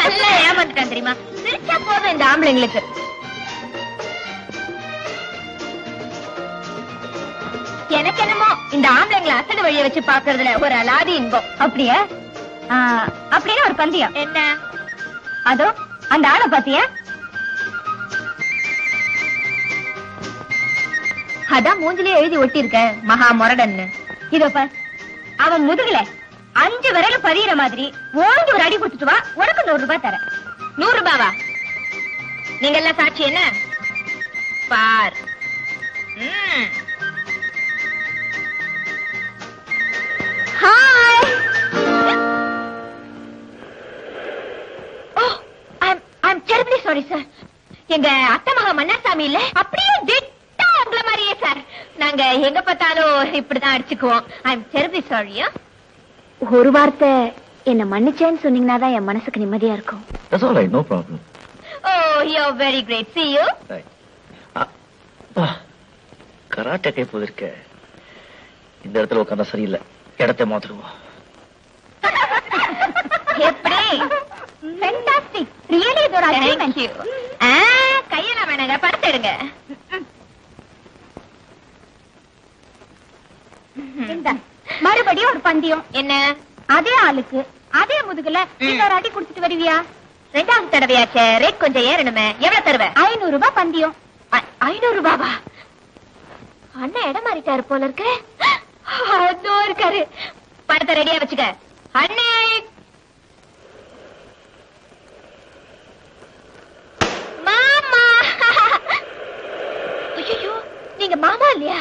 நல்லா ஏமாந்துட்டான் தெரியுமா? சிரிச்சா போதும் இந்த ஆம்பளைங்களுக்கு. எனக்கு என்னமோ இந்த ஆம்பளைங்களை அசடு வழிய வச்சு பாக்குறதுல ஒரு அலாதி இன்பம். அப்படியே அப்படியே ஒரு பந்தயம். என்ன அதோ அந்த ஆளை பாத்தியா? அதான் மூஞ்சிலே எழுதி ஒட்டி இருக்க, மகா முரடன்னு. இதோ பார், அவன் முதுகுல 5 விரல பதிகிற மாதிரி ஓங்கி ஒரு அடி கொடுத்துட்டு வா, உனக்கு 100 ரூபாய் தரேன். 100 ரூபாவா? நீங்க எல்லாம் சாட்சி என்ன பார். Hi. Oh, I'm terribly sorry sir. எங்க அத்தை மகா மன்னாசாமி இல்ல, அப்படியே திட்டா உங்கள மாதிரியே சார். நாங்க எங்க பார்த்தாலும் இப்படிதான் அடிச்சுக்குவோம். I'm terribly sorry. ஒரு வார்த்தை என்ன மன்னிச்சேன்னு சொன்னீங்கன்னா தான் என் மனசுக்கு நிம்மதியா இருக்கும். That's all right, no problem. Oh, you're very great. See you. Right. Karate கை போதிருக்க. இந்த இடத்துல உட்கார்ந்தா சரியில்லை, இடத்தை மாத்திடுவோம். எப்படி? Fantastic. Really is your achievement. கையெல்லாம் வேணாங்க, படுத்து எடுங்க. மறுபடியும் ஒரு பந்தயம். என்ன? அதே ஆளுக்கு அதே முதுகுல இன்னொரு அடி குடுத்துட்டு வருவியா? 2வது தடவையாச்சே, ரேட் கொஞ்சம் ஏறணுமே. எவ்வளவு தருவ? 500 ரூபாய் பந்தயம். 500 ரூபாவா? அண்ணன் இடம் மாறிட்டாரு போல இருக்கு. அதோ இருக்காரு. படத்தை ரெடியா வச்சுக்க. அண்ணே மாமா. ஐயோ, நீங்க மாமா இல்லையா?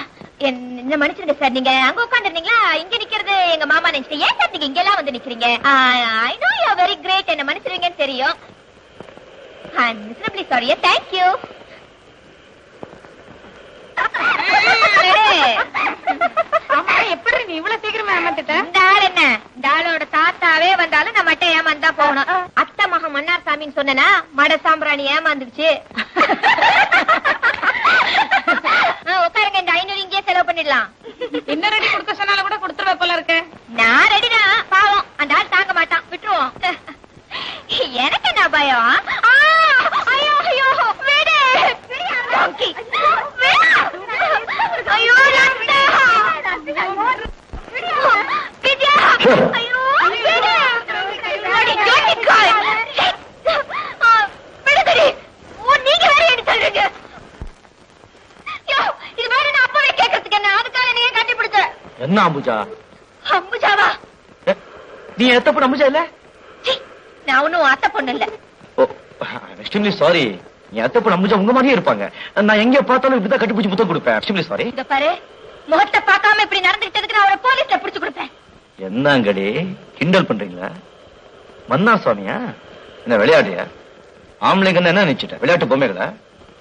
என்ன மன்னிச்சிருங்க சார், நீங்க அங்க உட்காந்துருந்தீங்களா? இங்க நிக்கிறது எங்க மாமா நினைச்சிட்டு. ஏன் சார் நீங்க இங்க எல்லாம் வந்து நிக்கிறீங்க? I know you are very great. என்ன மன்னிச்சிருவீங்கன்னு தெரியும். I'm miserably sorry. Thank you. அம்மா, எப்படி நீ இவ்வளவு சீக்கிரமா ஏமாத்திட்ட? இந்த ஆள் என்ன, இந்த ஆளோட தாத்தாவே வந்தாலும் நான் மட்டும் ஏமாந்தா போகணும். அத்தை மக மன்னார் சாமின்னு சொன்னா மட சாம்பிராணி ஏமாந்துடுச்சு. உட்காருங்க, இந்த 500 இங்கே செலவு பண்ணிடலாம். இன்னொரு அடி கொடுக்க சொன்னாலும் கூட கொடுத்துருவ போல இருக்கு. நான் ரெடிதான். பாவம், அந்த ஆள் தாங்க மாட்டான், விட்டுருவோம். எனக்கு என்ன பயம்? ஐயோ ஐயோ, விடு. ஐயோ விஜயா, ஐயோ என்ன அம்புஜா? அம்புஜாவா? நீ எத்த பொண்ணு அம்புஜா இல்ல? நான் ஒன்னும் அத்தை பொண்ணு இல்ல. Extremely sorry. நீ அத்த பொண்ணு அம்புஜா உங்க மாதிரியே இருப்பாங்க. நான் எங்க பார்த்தாலும் இப்படிதான் கட்டிப்பிடிச்சு முத்தம் கொடுப்பேன். Extremely sorry. இத பாரு, முகத்தை பார்க்காம இப்படி நடந்துக்கிட்டதுக்கு நான் அவரை போலீஸ்ல பிடிச்சு கொடுப்பேன். என்னங்கடி கிண்டல் பண்றீங்களா? மன்னா சுவாமியா? என்ன விளையாடியா? ஆம்பளைங்க என்ன நினைச்சிட்ட? விளையாட்டு பொம்மைகளா?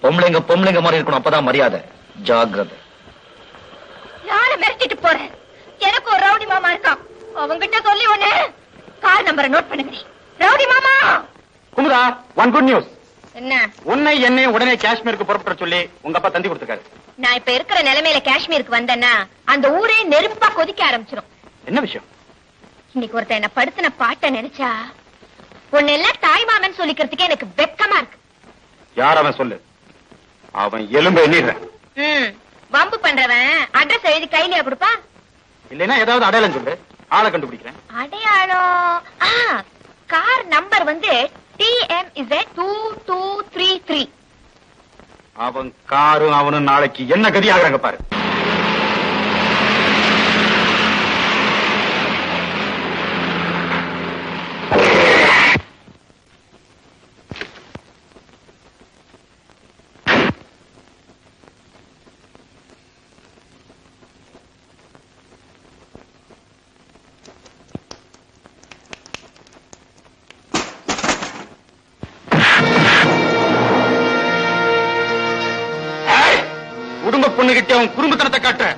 பொம்பளைங்க மாதிரி இருக்கணும், அப்பதான் மரியாதை. ஜாகிரதை. யாரை மிரட்டிட்டு போறேன்? எனக்கு ஒரு ரவுடி மாமா இருக்கான். அவங்கிட்ட சொல்லி ஒண்ணு கார் நம்பரை நோட் பண்ணுங்க. ரவுடி மாமா. Kumudha, one good news. என்ன? உன்னை என்னை உடனே காஷ்மீருக்கு புறப்பட சொல்லி உங்க அப்பா தந்தி கொடுத்துருக்காரு. நான் இப்ப இருக்கிற நிலைமையில காஷ்மீருக்கு வந்தேன்னா அந்த ஊரே நெருப்பா கொதிக்க ஆரம்பிச்சிடும். என்ன விஷயம்? இன்னைக்கு ஒருத்தன் என்ன படுத்தின பாட்ட நினைச்சா உன்னை எல்லாம் தாய் மாமன் சொல்லிக்கிறதுக்கே எனக்கு வெக்கமா இருக்கு. யார் அவன் சொல்லு. அவன் எலும்பு எண்ணிடுறேன். வம்பு பண்றவன் அட்ரஸ் எழுதி கையில கொடுப்பா. இல்லைன்னா ஏதாவது அடையாளம் சொல்லு, ஆளை கண்டுபிடிக்கிறேன். அடையாளம்? கார் நம்பர் வந்து TMZ2233. அவன் காரும் அவனும் நாளைக்கு என்ன கதி ஆகுறாங்க பாரு. குடும்ப பொண்ணுகிட்ட அவன் குடும்பத்தனத்தை காட்டுற.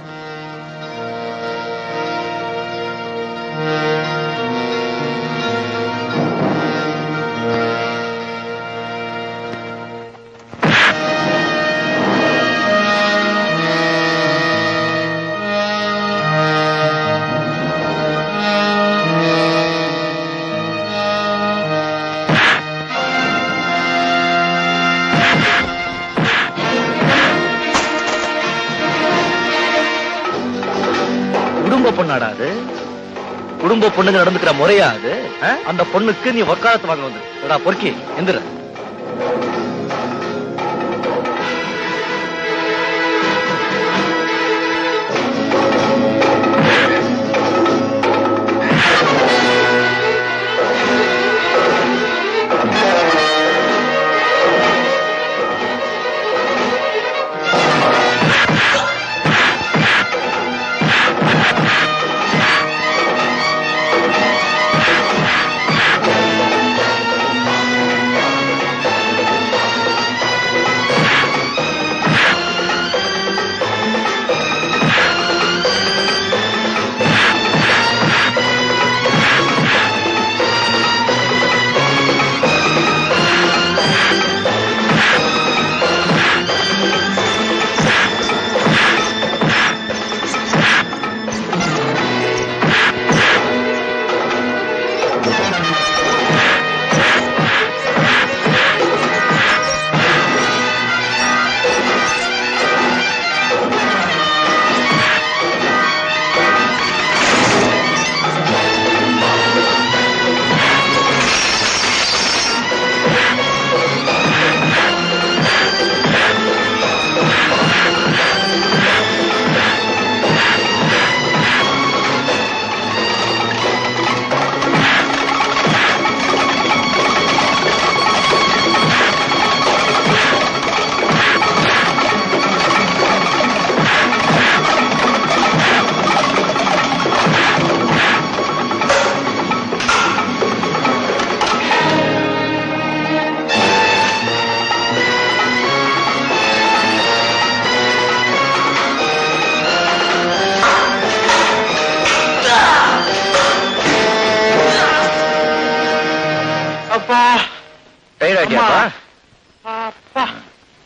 பொண்ணாடாது குடும்ப பொண்ணுங்க நடந்துக்கிற முறையாது. அந்த பொண்ணுக்கு நீ வக்காலத்து வாங்க வந்து பொறுக்கி எந்திர.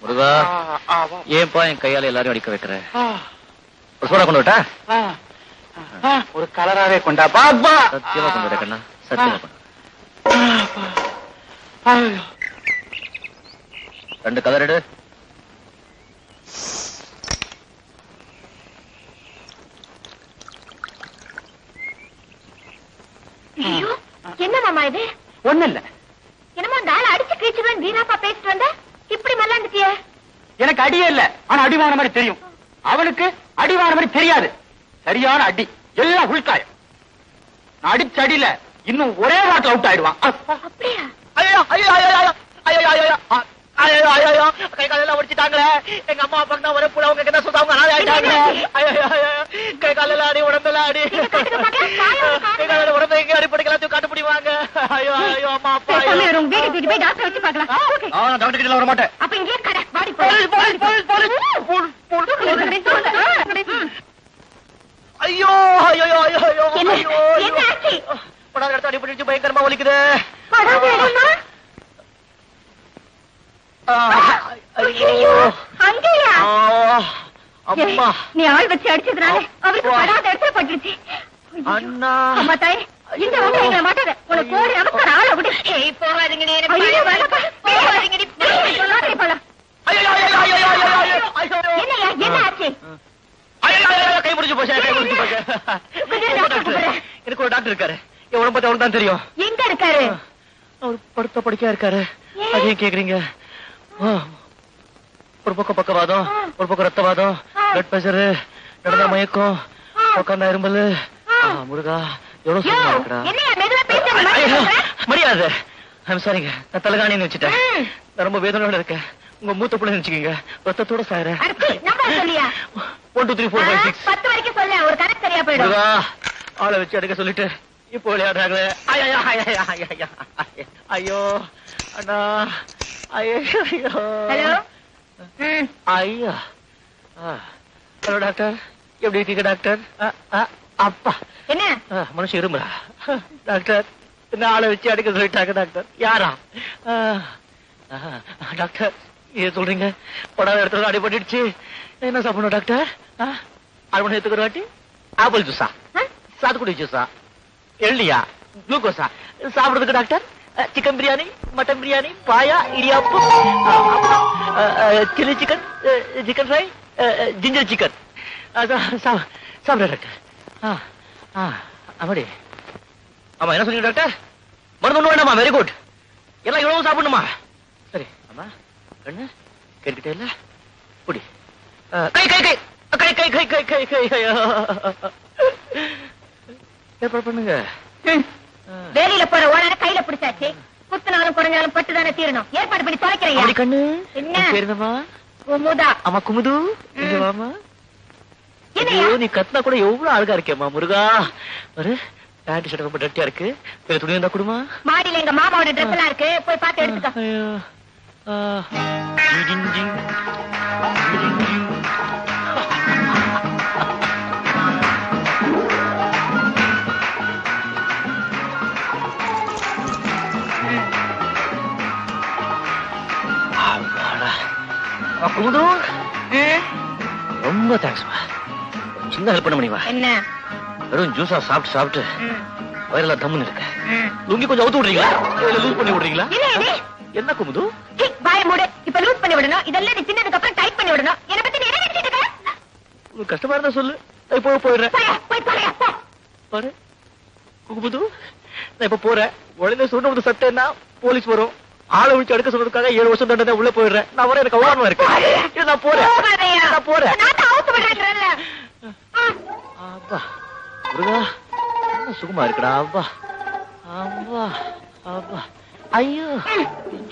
முருகா, ஏன்பா என் கையால எல்லாரும் அடிக்க வைக்கிற? ஒரு சோடா கொண்டு விட்டா? ஒரு கலராவே கொண்டா பாப்பா. சத்தியமா கொண்டு விட கண்ணா, சத்தியமா கொண்டு. 2 கலர் எடு. என்ன மாமா இது? ஒண்ணு இல்ல. என்னமோ அந்த ஆளை அடிச்சு கிழிச்சுவேன் வீராப்பா பேசிட்டு வந்த, இப்படி மல்லாந்துட்டிய? எனக்கு அடியே இல்ல, ஆனா அடிவான மாதிரி தெரியும். அவனுக்கு அடிவான மாதிரி தெரியாது. சரியான அடி. எல்லாம் உள்காயம். நான் அடிச்ச அடியில இன்னும் ஒரே வாட்டில் அவுட் ஆயிடுவான். அப்படியா? ஐயோ ஐயோ ஐயோ ஐயோ ஐயோ ஐயோ ஐயோ ஐயோ கை காலெல்லாம் உடைச்சிட்டாங்களே. எங்க அம்மா அப்பா தான் ஒரே புள்ள, அவங்க கிட்ட சொல்லாம அனாதை ஆயிட்டாங்க. ஐயோ ஐயோ கை காலெல்லாம் அடி, உடம்பெல்லாம் அடி. கை கால உடம்பு எங்க அடிப்படைக்கு எல்லாத்தையும் கண்டுபிடிவாங்க. ஐயோ ஐயோ அம்மா அப்பா. வீட்டுக்கு தூக்கிட்டு போய் டாக்டர் வச்சு பார்க்கலாம். டாக்டர் கிட்ட வர மாட்டேன். அப்ப இங்கே கடை பாடி ஐயோ ஐயோ ஐயோ ஐயோ என்ன? ஐயோ என்ன ஆச்சு? படாத இடத்த அடிபட்டு பயங்கரமா வலிக்குது. ஐயோ, அங்கேயா? அம்மா நீ ஆள் வச்சு அடிச்சதுனால அவருக்கு படாத இடத்துல பட்டுருச்சு. அண்ணா அம்மா தாய், இந்த வந்து எங்களை மாட்டாத. உனக்கு கோடி நமஸ்காரம். ஆளை விடு. போகாதீங்க. என்னையா, என்ன ஆச்சு? கை முடிச்சு போச்சு, கை முடிச்சு போச்சு. எனக்கு ஒரு டாக்டர் இருக்காரு, என் உடம்பு பத்தி அவருக்கு தான் தெரியும். எங்க இருக்காரு? அவர் படுத்த படுக்கையா இருக்காரு. அதையும் கேக்குறீங்க? ஒரு பக்கம் பக்கவாதம், ஒரு பக்கம் ரத்தவாதம், பிளட் பிரஷர், நடந்த மயக்கம், உட்கார்ந்தா இரும்பல். முருகா எவ்வளவு சும்மா இருக்கா. மரியாதை. சாரிங்க, நான் தலகாணின்னு வச்சுட்டேன். நான் ரொம்ப வேதனோட இருக்கேன். உங்க மூத்த பிள்ளை நினைச்சுக்கீங்க. ரத்தத்தோட சாயிர 1 2 3 4 5 6 10 வரைக்கும் சொல்ல, ஒரு கணக்கு சரியா போயிடும். ஆளை வச்சு எடுக்க சொல்லிட்டு இப்போ விளையாடுறாங்களே. ஐயோ அண்ணா, ஐயோ ஹலோ. ஐயா. ஹலோ டாக்டர், எப்படி இருக்கீங்க டாக்டர்? அப்பா என்ன மனுஷன் இரும்புறா. டாக்டர், என்ன ஆளை வச்சு அடிக்க சொல்லிட்டாங்க டாக்டர். யாரா? டாக்டர், ஏன் சொல்றீங்க? படாத இடத்துல அடிபட்டுடுச்சு. என்ன சாப்பிடணும் டாக்டர்? 1/2 மணி நேரத்துக்கு ஒரு வாட்டி ஆப்பிள் ஜூஸா, சாத்துக்குடி ஜூஸா, எள்ளியா, குளுக்கோஸா சாப்பிடுறதுக்கு doctor? Chicken biryani, mutton biryani, paya, இடியாப்பு, chilli chicken, chicken fry, ginger chicken சாப்பிட டாக்டர். அப்படி ஆமா. என்ன சொன்னீங்க டாக்டர்? மருந்து ஒண்ணு வேண்டாமா? Very good. எல்லாம் இவ்வளவு சாப்பிடணுமா? சரி ஆமா. கண்ணு கேட்டுக்கிட்டே இல்ல. குடி. கை கை கை கை கை கை கை கை கை கை ஏற்பாடு பண்ணுங்க. வேலையில போற ஓனான கையில பிடிச்சாச்சு. குத்துனாலும் குறைஞ்சாலும் பட்டு தானே தீரணும். ஏற்பாடு பண்ணி தொலைக்கிறீங்க. கண்ணு என்ன பேருந்தமா? குமுதா. ஆமா குமுது. வாமா. நீ கத்தினா கூட எவ்வளவு அழகா இருக்கேம்மா முருகா. ஒரு பேண்ட் ஷர்ட் ரொம்ப டட்டியா இருக்கு. வேற துணி இருந்தா கொடுமா. மாடியில எங்க மாமாவோட ட்ரெஸ் எல்லாம் இருக்கு, போய் பார்த்து எடுத்துக்க. குமுது, ரொம்ப தேங்க்ஸ்மா. சின்ன ஹெல்ப் பண்ண முடியுமா? என்ன? வெறும் ஜூஸா சாப்பிட்டு சாப்பிட்டு வயிறெல்லாம் தம்முன்னு இருக்க. லுங்கி கொஞ்சம் அவுத்து விடுறீங்களா? லூஸ் பண்ணி விடுறீங்களா? என்ன குமுது? வாய மூடு. இப்ப லூஸ் பண்ணி விடணும். இதெல்லாம் நீ தின்னதுக்கு அப்புறம் டைட் பண்ணி விடணும். என்ன பத்தி நீ என்ன நினைச்சிட்டு இருக்க? உனக்கு கஷ்டமா இருந்தா சொல்லு, இப்போ போயிடுறேன். போய் பாரு குமுது, நான் இப்ப போறேன். உடனே சொன்ன வந்து சட்டேன்னா போலீஸ் வரும். ஆளை விட்டு எடுக்க சொல்றதுக்காக 7 வருஷம் தண்டனை உள்ள போயிடுறேன். நான் வர எனக்கு அவமானமா இருக்கு. நான் போறேன். நான் போறேன். அப்பா முருகா, சுகமா இருக்குடா. அப்பா அப்பா அப்பா. ஐயோ,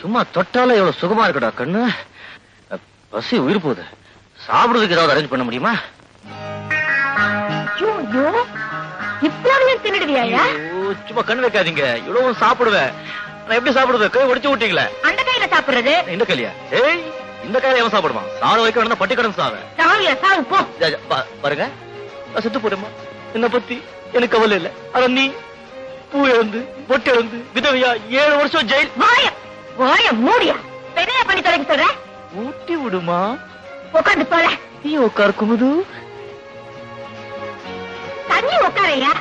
சும்மா தொட்டால எவ்வளவு சுகமா இருக்குடா கண்ணு. பசி உயிர் போகுது. சாப்பிடுறதுக்கு ஏதாவது அரேஞ்ச் பண்ண முடியுமா? சும்மா கண் வைக்காதீங்க. இவ்வளவு சாப்பிடுவேன். நான் எப்படி சாப்பிடுறது? கை ஒடிச்சு விட்டீங்களே. அந்த கையில சாப்பிடுறது. இந்த கையில? ஏய், இந்த கையில எவன் சாப்பிடுவான்? சாணம் வைக்க வேணா பட்டி கடன் சாவேன். பாருங்க, நான் செத்து போறேம்மா. என்ன பத்தி எனக்கு கவலை இல்லை. ஆனா நீ பூ இழந்து பொட்டு இழந்து விதவையா 7 வருஷம் ஜெயில். வாய மூடியா. பெரிய பண்ணி தொலைக்க சொல்ற. ஊட்டி விடுமா. உட்காந்து போல. நீ உட்கார் குமுது. தண்ணி உட்காரையா.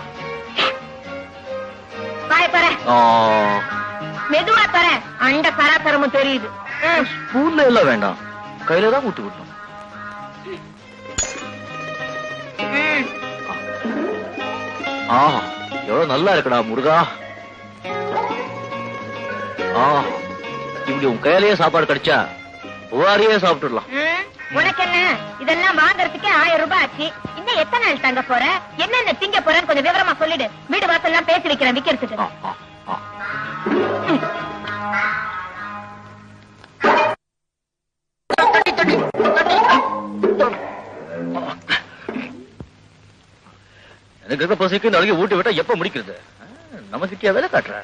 வாய பாரு. மெதுவா தர. அண்ட சராசரமும் தெரியுது. ஸ்பூன்ல எல்லாம் வேண்டாம், கையில தான் ஊட்டி விடணும். எவ்வளவு நல்லா இருக்குடா முருகா. இப்படி உன் கையிலேயே சாப்பாடு கிடைச்சா புகாரியே சாப்பிட்டுடலாம். உனக்கு என்ன? இதெல்லாம் வாங்கறதுக்கே 1000 ரூபாய் ஆச்சு. இன்னும் இன்னும் எத்தனை நாள் தங்க போற, என்னென்ன திங்க போறன்னு கொஞ்சம் விவரமா சொல்லிடு. வீடு வாசல் எல்லாம் பேசி வைக்கிறேன் விக்கிறதுக்கு. எனக்கு இருக்க பசிக்கு இந்த அழகி ஊட்டி விட்டா எப்ப முடிக்கிறது? நம்ம கிட்டியா வேலை காட்டுற?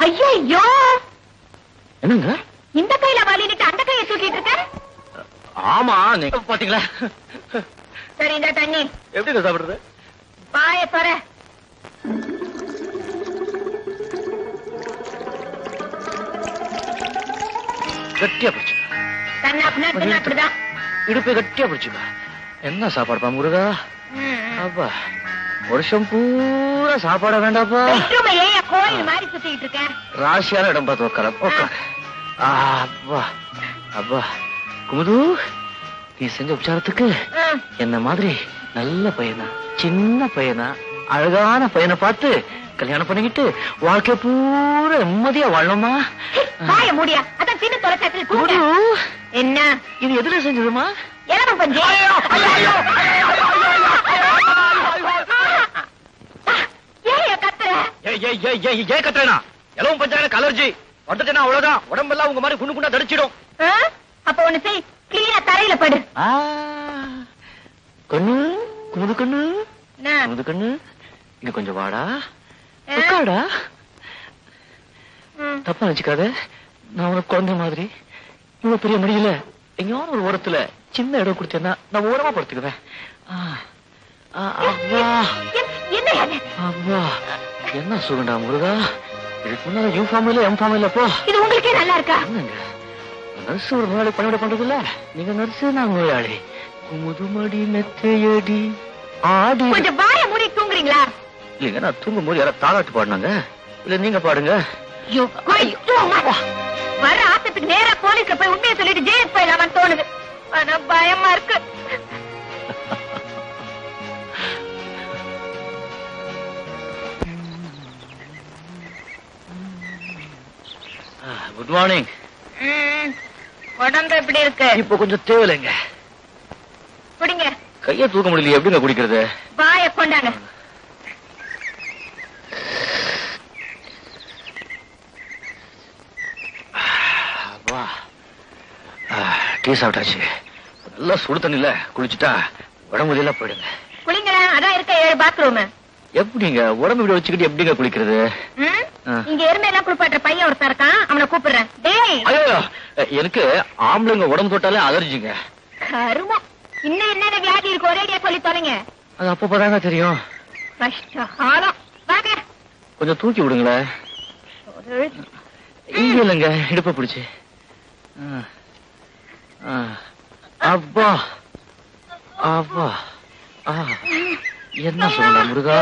ஐயோ, என்னங்க இந்த கையில வாலிட்டு அந்த கையை தூக்கிட்டு இருக்க? ஆமா, நீங்க பாத்தீங்களா? சரி, இந்த தண்ணி எப்படிங்க சாப்பிடுறது? வாய தர. கட்டியா பிடிச்சு கண்ணா அப்படிதான் இடுப்பு கட்டியா பிடிச்சுப்பா. என்ன சாப்பாடுப்பா முருகா? அப்பா வருஷம் பூரா சாப்பாட வேண்டாப்பா. கோயில் மாதிரி சுத்திட்டு இருக்க. ராசியான இடம் பார்த்து உட்கார உட்கார. அப்பா அப்பா குமுது, நீ செஞ்ச உபச்சாரத்துக்கு என்ன மாதிரி நல்ல பையனா, சின்ன பையனா, அழகான பையனை பார்த்து கல்யாணம் பண்ணிக்கிட்டு வாழ்க்கை பூரா நிம்மதியா வாழணுமா? வாய மூடியா, அதான் சின்ன தொலைக்காட்சியில் குமுது, என்ன இது எதுல செஞ்சதுமா? எல்லாம் பஞ்சு. ஏன் கத்துறேனா? எல்லாம் பஞ்சாயத்து அலர்ஜி வந்துட்டேன்னா அவ்வளவுதான், உடம்பெல்லாம் உங்க மாதிரி குண்டு குண்டா தடிச்சிடும். அப்ப ஒண்ணு செய், கிளீனா தரையில படு. கண்ணு குமுது, கண்ணு குமுது, கண்ணு இங்க கொஞ்சம் வாடா, உட்காடா. தப்பா நினைச்சுக்காத, நான் உனக்கு குழந்தை மாதிரி இவ்வளவு பெரிய முடியல. எங்கேயாவது ஒரு ஓரத்துல சின்ன இடம் கொடுத்தேன்னா நான் ஓரமா படுத்துக்குவேன். என்ன சுகண்டா முருகா? இதுக்கு முன்னால யூ ஃபார்ம் எம் ஃபார்ம் போ. இது உங்களுக்கே நல்லா இருக்கா? நர்ஸ் ஒரு நோயாளி பணிவிட பண்றது இல்ல, நீங்க நர்ஸ், நான் நோயாளி. முதுமடி மெத்தையடி ஆடி. கொஞ்சம் வாய மூடி தூங்குறீங்களா? இல்லைங்க, நான் தூங்கும் போது யாராவது தாளாட்டு பாடினாங்க. இல்ல நீங்க பாடுங்க. வர ஆத்தத்துக்கு நேரா போலீஸ்ல போய் உண்மையை சொல்லிட்டு ஜெயிலுக்கு போயிடலாமான்னு தோணுது. ஆனா பயமா இருக்கு. Good morning. உடம்பு எப்படி இருக்கு? இப்ப கொஞ்சம் தேவையில்லைங்க. குடிங்க. கைய தூக்க முடியல, எப்படிங்க குடிக்கிறது? வாய கொண்டாங்க. டீ சாப்பிட்டாச்சு. நல்லா சுடு தண்ணில குளிச்சுட்டா உடம்பு எல்லாம் போயிடுங்க. குளிங்களா, அதான் இருக்க 7 பாத்ரூம். எப்படிங்க உடம்பு இப்படி வச்சுக்கிட்டு எப்படிங்க குளிக்கிறது? இங்க எருமையெல்லாம் குளிப்பாட்டுற பையன் ஒருத்தன் இருக்கான், அவனை கூப்பிடுறேன். ஐயோ, எனக்கு ஆம்பளைங்க உடம்பு தொட்டாலே அலர்ஜிங்க. கருமம், இன்னும் என்னென்ன வியாதி இருக்கு ஒரேடியா சொல்லி தொலைங்க. அது அப்பதாங்க தெரியும். கஷ்டம். வாங்க, கொஞ்சம் தூக்கி விடுங்களேன். இங்க இல்லைங்க, இடுப்ப பிடிச்சு. அப்பா அப்பா, என்ன சொல்லலாம் முருகா?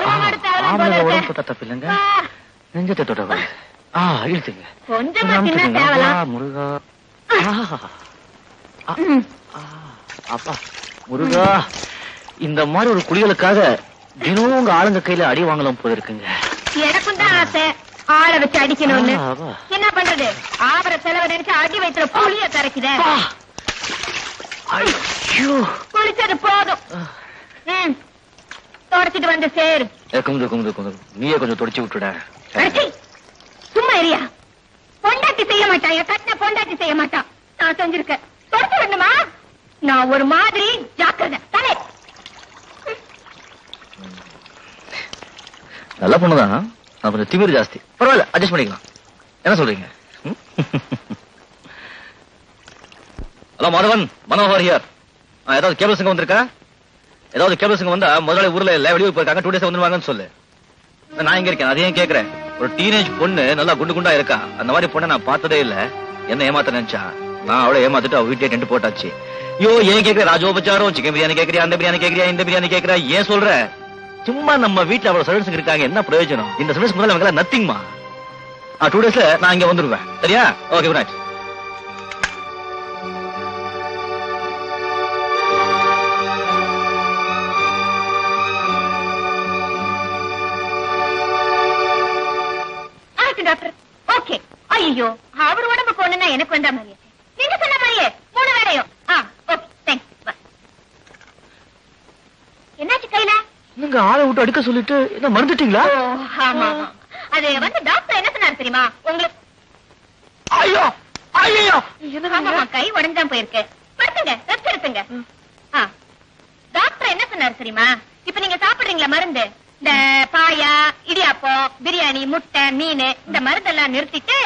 ஆம்பளை உடம்பு தொட்டா தப்பு இல்லைங்க, நெஞ்சத்தை தொட்ட இழுத்துங்க. முருகா அப்பா முருகா, இந்த மாதிரி ஒரு குளிகளுக்காக தினம் உங்க ஆளுங்க கையில அடி வாங்கலாம் போல இருக்குங்க. எனக்கும் தான் ஆசை ஆளை வச்சு அடிக்கணும்னு. என்ன பண்றது, ஆபர செலவை நினைச்சு அடி வைக்கிற புளிய கரைக்குத. குளிச்சது போதும், தொடச்சிட்டு வந்து சேரு. நீயே கொஞ்சம் தொடச்சு விட்டுட. சும்மா இருயா. பொண்டாட்டி செய்ய மாட்டான், கட்டின பொண்டாட்டி செய்ய மாட்டான். நான் செஞ்சிருக்கேன், தொடச்சு வேண்டுமா? நான் ஒரு மாதிரி ஜாக்கிரதை. தலை நல்ல பொண்ணுதான், நான் கொஞ்சம் திமிரு ஜாஸ்தி. பரவாயில்ல, அட்ஜஸ்ட் பண்ணிக்கலாம். என்ன சொல்றீங்க? Hello Madhavan, Manohar here. ஏதாவது கேபிள் சிங்கம் வந்திருக்கா? ஏதாவது கேபிள் சிங்கம் வந்தா முதல்ல ஊர்ல இல்ல, வெளியூர் போயிருக்காங்க, 2 days வந்துருவாங்கன்னு சொல்லு. நான் இங்க இருக்கேன், அதையும் கேட்கிறேன். ஒரு டீனேஜ் பொண்ணு நல்லா குண்டு குண்டா இருக்கா, அந்த மாதிரி பொண்ணை நான் பார்த்ததே இல்ல. என்ன ஏமாத்த நினைச்சா, நான் அவளை ஏமாத்திட்டு அவ வீட்டே டென்ட் போட்டாச்சு. ஐயோ, ஏன் கேட்கிற? ராஜோபச்சாரம், சிக்கன் பிரியாணி கேட்கறியா, அந்த பிரியாணி கேட்கறியா, இந்த பிரியாணி கேட்கறா, ஏன் சொல்ற? சும்மா நம்ம வீட்டுல அவ்வளவு சர்வீஸ் இருக்காங்க, என்ன பிரயோஜனம்? இந்த சர்வீஸ் முதல்ல அவங்க நத்திங்மா. 2 daysல நான் இங்க வந்துருவேன், சரியா? Okay, good night. Doctor okay. ஐயோ அவர் உடம்புக்கு ஒண்ணுன்னா எனக்கு வந்த மாதிரியே நீங்க சொன்ன மாதிரியே 3 வேளையும். Okay thanks. என்னாச்சு கையில? நீங்க ஆளை விட்டு அடிக்க சொல்லிட்டு என்ன மறந்துட்டீங்களா? ஆமா அது வந்து டாக்டர் என்ன சொன்னாரு தெரியுமா உங்களுக்கு? ஐயோ ஐயோ ஆமா கை உடஞ்சான் போயிருக்கு. படுத்துங்க ரெஸ்ட் எடுத்துங்க. டாக்டர் என்ன சொன்னாரு தெரியுமா? இப்ப நீங்க சாப்பிடுறீங்களா மருந்து, இந்த பாயா இடியாப்பம் பிரியாணி முட்டை மீன் இந்த மருந்தெல்லாம் நிறுத்திட்டு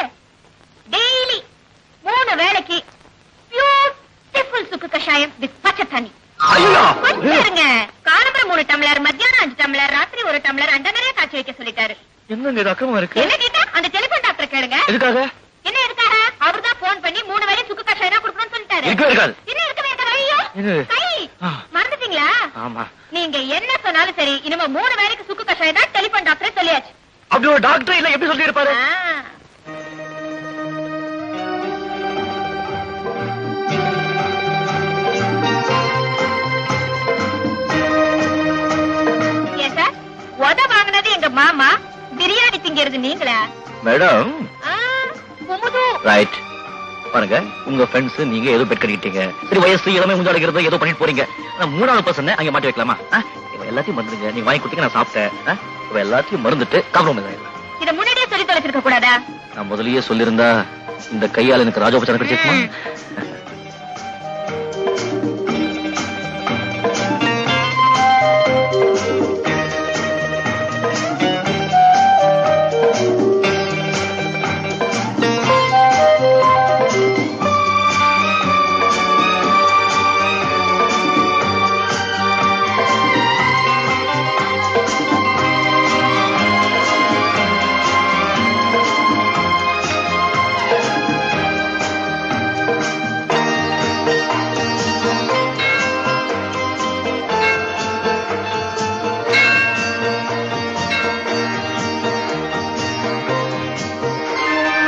டெய்லி 3 வேளைக்கு பியூட்டிஃபுல் சுக்கு கஷாயம் வித் பச்சை தண்ணி. கொஞ்சம் இருங்க. காலம்பரம் 3 டம்ளர், மத்தியானம் 5 டம்ளர், ராத்திரி 1 டம்ளர் அந்த நிறைய காய்ச்சி வைக்க சொல்லிட்டாரு. என்னங்க இது அக்கமா இருக்கு? என்ன கேட்டா அந்த டெலிபோன் டாக்டர் கேளுங்க. எதுக்காக? என்ன எதுக்காக? அவர்தான் போன் பண்ணி 3 வேளை சுக்கு கஷாயம் கொடுக்கணும்னு சொல்லிட்டாரு. இருக்காது. என்ன இருக்கவே இருக்காது. ஐயோ கை மறந்துட்டீங்களா? ஆமா. நீங்க என்ன சொன்னாலும் சரி இனிமே 3 வேளைக்கு சுக்கு கஷாயம் தான் டெலிபோன் டாக்டர் சொல்லியாச்சு. அப்படி ஒரு டாக்டர் இல்ல எப்படி சொல்லி இருப்பாரு? ஏன் சார் உத வாங்கினது எங்க மாமா, பிரியாணி திங்கிறது நீங்களா? Madam Kumudu right. பாருங்க உங்க ஃப்ரெண்ட்ஸ் நீங்க ஏதோ பெட் கட்டிக்கிட்டீங்க. சரி வயசு இளமை முஞ்சு அடைக்கிறது ஏதோ பண்ணிட்டு போறீங்க. ஆனா 3வது பர்சன் அங்க மாட்டி வைக்கலாமா? இவ எல்லாத்தையும் மறந்துடுங்க. நீங்க வாங்கி கொடுத்தீங்க நான் சாப்பிட்டேன். இவ எல்லாத்தையும் மறந்துட்டு காம்ப்ரமைஸ் ஆயிடலாம். இத முன்னாடியே சொல்லி தொலைச்சிருக்க கூடாதா? நான் முதல்லயே சொல்லியிருந்தா இந்த கையால எனக்கு ராஜோபச்சாரம் கிடைச்சிருக்குமா?